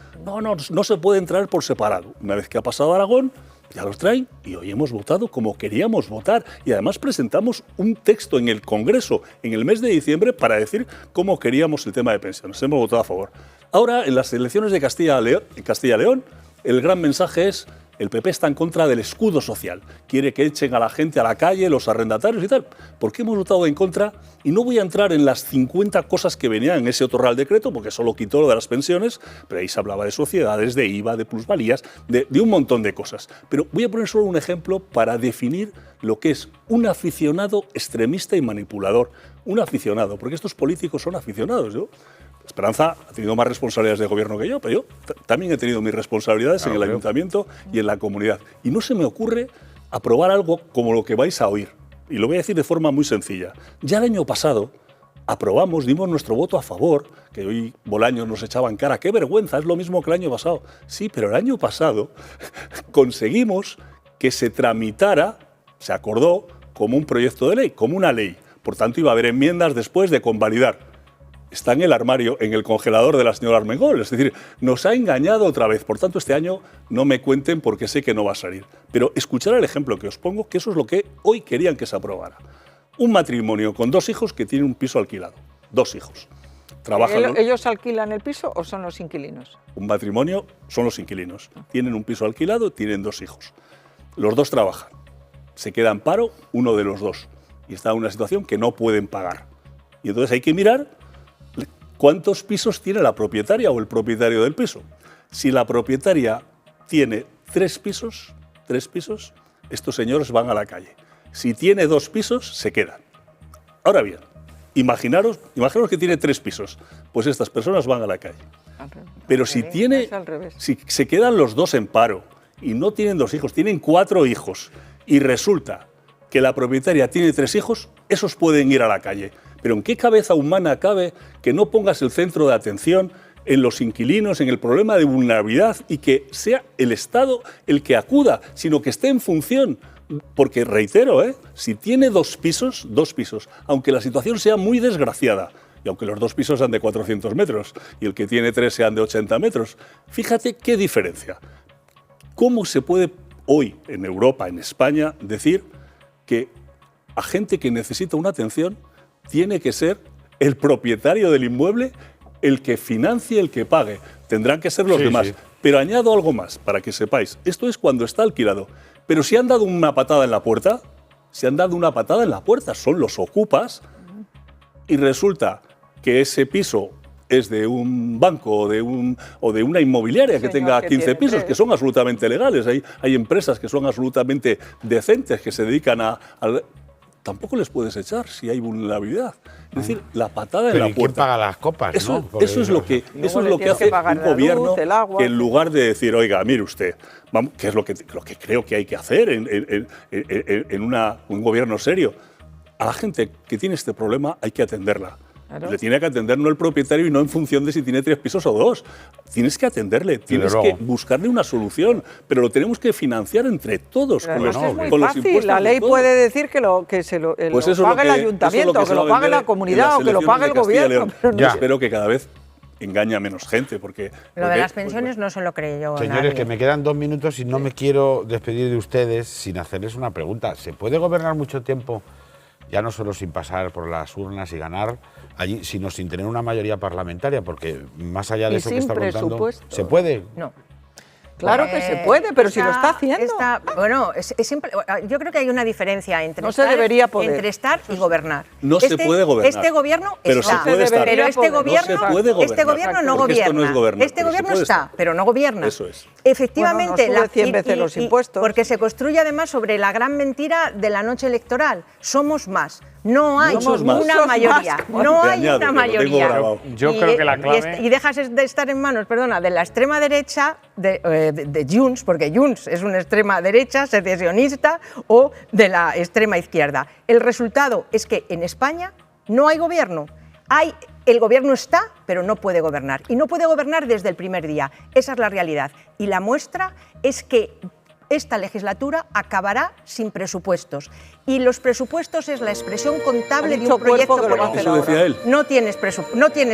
No se pueden traer por separado. Una vez que ha pasado Aragón, ya los traen y hoy hemos votado como queríamos votar y además presentamos un texto en el Congreso en el mes de diciembre para decir cómo queríamos el tema de pensiones. Hemos votado a favor. Ahora, en las elecciones de Castilla y León, el gran mensaje es el PP está en contra del escudo social. Quiere que echen a la gente a la calle, los arrendatarios y tal. ¿Por qué hemos votado en contra? Y no voy a entrar en las 50 cosas que venían en ese otro Real Decreto, porque solo quitó lo de las pensiones, pero ahí se hablaba de sociedades, de IVA, de plusvalías, de un montón de cosas. Pero voy a poner solo un ejemplo para definir lo que es un aficionado extremista y manipulador. Un aficionado, porque estos políticos son aficionados. Esperanza ha tenido más responsabilidades de gobierno que yo, pero yo también he tenido mis responsabilidades en el ayuntamiento y en la comunidad. Y no se me ocurre aprobar algo como lo que vais a oír. Y lo voy a decir de forma muy sencilla. Ya el año pasado aprobamos, dimos nuestro voto a favor, que hoy Bolaños nos echaba en cara. ¡Qué vergüenza! Es lo mismo que el año pasado. Sí, pero el año pasado conseguimos que se tramitara, se acordó, como un proyecto de ley, como una ley. Por tanto, iba a haber enmiendas después de convalidar. Está en el armario, en el congelador de la señora Armengol. Es decir, nos ha engañado otra vez. Por tanto, este año no me cuenten porque sé que no va a salir. Pero escuchar el ejemplo que os pongo, que eso es lo que hoy querían que se aprobara. Un matrimonio con 2 hijos que tiene un piso alquilado. 2 hijos. Trabajan ¿Ellos alquilan el piso o son los inquilinos? Un matrimonio son los inquilinos. Tienen un piso alquilado, tienen 2 hijos. Los 2 trabajan. Se queda en paro uno de los 2. Y está en una situación que no pueden pagar. Y entonces hay que mirar ¿cuántos pisos tiene la propietaria o el propietario del piso? Si la propietaria tiene 3 pisos, estos señores van a la calle. Si tiene 2 pisos, se quedan. Ahora bien, imaginaros que tiene 3 pisos, pues estas personas van a la calle. Pero si se quedan los 2 en paro y no tienen 2 hijos, tienen 4 hijos y resulta que la propietaria tiene 3 hijos, esos pueden ir a la calle. Pero ¿en qué cabeza humana cabe que no pongas el centro de atención en los inquilinos, en el problema de vulnerabilidad y que sea el Estado el que acuda, sino que esté en función? Porque, reitero, si tiene 2 pisos, aunque la situación sea muy desgraciada, y aunque los 2 pisos sean de 400 metros y el que tiene 3 sean de 80 metros, fíjate qué diferencia. ¿Cómo se puede hoy en Europa, en España, decir que a gente que necesita una atención tiene que ser el propietario del inmueble el que financie, el que pague? Tendrán que ser los demás. Sí. Pero añado algo más para que sepáis. Esto es cuando está alquilado. Pero si han dado una patada en la puerta, son los ocupas y resulta que ese piso es de un banco o de una inmobiliaria que tenga 15 pisos, que son absolutamente legales. Hay empresas que son absolutamente decentes, que se dedican a tampoco les puedes echar si hay vulnerabilidad. Es decir, la patada en la puerta. ¿Quién paga las copas? Eso es lo que hace un gobierno que en lugar de decir, oiga, mire usted, vamos, que es lo que creo que hay que hacer en un gobierno serio, a la gente que tiene este problema hay que atenderla. Claro. Le tiene que atender no el propietario y no en función de si tiene 3 pisos o 2. Tienes que atenderle, tienes que buscarle una solución, pero lo tenemos que financiar entre todos. Claro, con los impuestos. La ley puede decir que lo pague el ayuntamiento, que lo pague la comunidad o que lo pague el gobierno. Yo espero que cada vez engaña a menos gente. Lo de las pensiones no se lo creyó nadie. Señores, que me quedan 2 minutos y no me quiero despedir de ustedes sin hacerles una pregunta. ¿Se puede gobernar mucho tiempo, ya no solo sin pasar por las urnas y ganar allí, sino sin tener una mayoría parlamentaria? Porque más allá de eso que está contando, ¿se puede? No. Claro que se puede, pero si lo está haciendo. Yo creo que hay una diferencia entre, entre estar y gobernar. No se puede gobernar. Este gobierno pero está, se puede estar. Pero este gobierno no gobierna. Este gobierno está, pero no gobierna. Eso es. Efectivamente, sube 100 veces los impuestos. Porque se construye además sobre la gran mentira de la noche electoral. Somos más. No hay una mayoría. No hay una mayoría. Yo creo que la clave... Y dejas de estar en manos, de la extrema derecha, de Junts, porque Junts es una extrema derecha secesionista, o de la extrema izquierda. El resultado es que en España no hay gobierno. El gobierno está, pero no puede gobernar. Y no puede gobernar desde el primer día. Esa es la realidad. Y la muestra es que esta legislatura acabará sin presupuestos. Y los presupuestos es la expresión contable de un proyecto político. Eso decía él. No tienes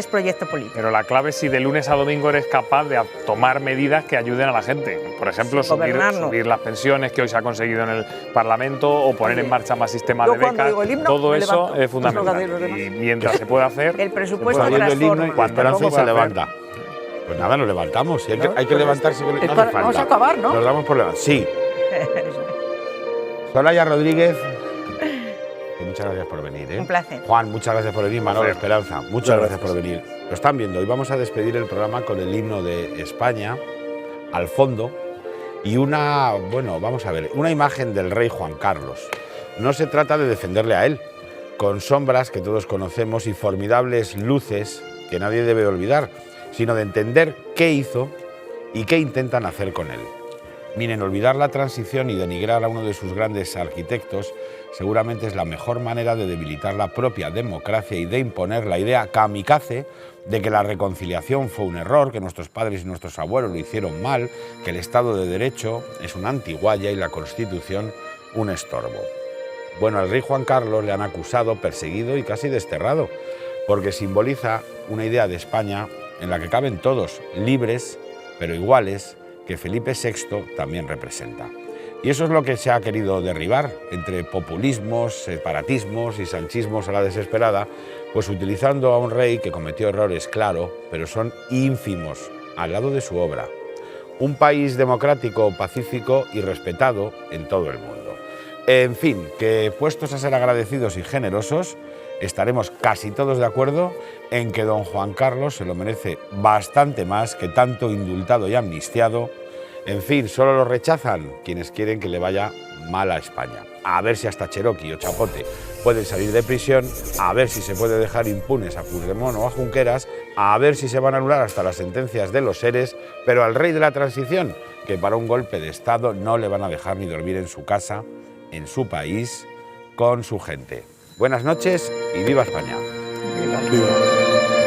proyecto político. Pero la clave es si de lunes a domingo eres capaz de tomar medidas que ayuden a la gente. Por ejemplo, subir las pensiones, que hoy se ha conseguido en el Parlamento, o poner en marcha más sistemas de becas. Todo eso es fundamental. Y mientras se pueda hacer... El presupuesto transforma. Cuando se levanta. Pues nada, nos levantamos. Si hay que levantarse, no hace falta. Vamos a acabar, ¿no? Nos damos por levantar. Sí. Soraya Rodríguez, muchas gracias por venir. Un placer. Juan, muchas gracias por venir. Manolo, Esperanza, muchas gracias por venir. Lo están viendo. Hoy vamos a despedir el programa con el himno de España al fondo y una imagen del rey Juan Carlos. No se trata de defenderle a él, con sombras que todos conocemos y formidables luces que nadie debe olvidar, sino de entender qué hizo y qué intentan hacer con él. Miren, olvidar la transición y denigrar a uno de sus grandes arquitectos seguramente es la mejor manera de debilitar la propia democracia y de imponer la idea kamikaze de que la reconciliación fue un error, que nuestros padres y nuestros abuelos lo hicieron mal, que el Estado de Derecho es una antiguaya y la Constitución un estorbo. Bueno, al rey Juan Carlos le han acusado, perseguido y casi desterrado, porque simboliza una idea de España en la que caben todos, libres pero iguales, que Felipe VI también representa. Y eso es lo que se ha querido derribar entre populismos, separatismos y sanchismos a la desesperada, pues utilizando a un rey que cometió errores, claro, pero son ínfimos al lado de su obra. Un país democrático, pacífico y respetado en todo el mundo. En fin, que puestos a ser agradecidos y generosos, estaremos casi todos de acuerdo en que don Juan Carlos se lo merece bastante más que tanto indultado y amnistiado En fin, solo lo rechazan quienes quieren que le vaya mal a España. A ver si hasta Cherokee o Chapote pueden salir de prisión, a ver si se puede dejar impunes a Puigdemont o a Junqueras, a ver si se van a anular hasta las sentencias de los seres, pero al rey de la transición, que para un golpe de Estado no le van a dejar ni dormir en su casa, en su país, con su gente. Buenas noches y viva España. Viva.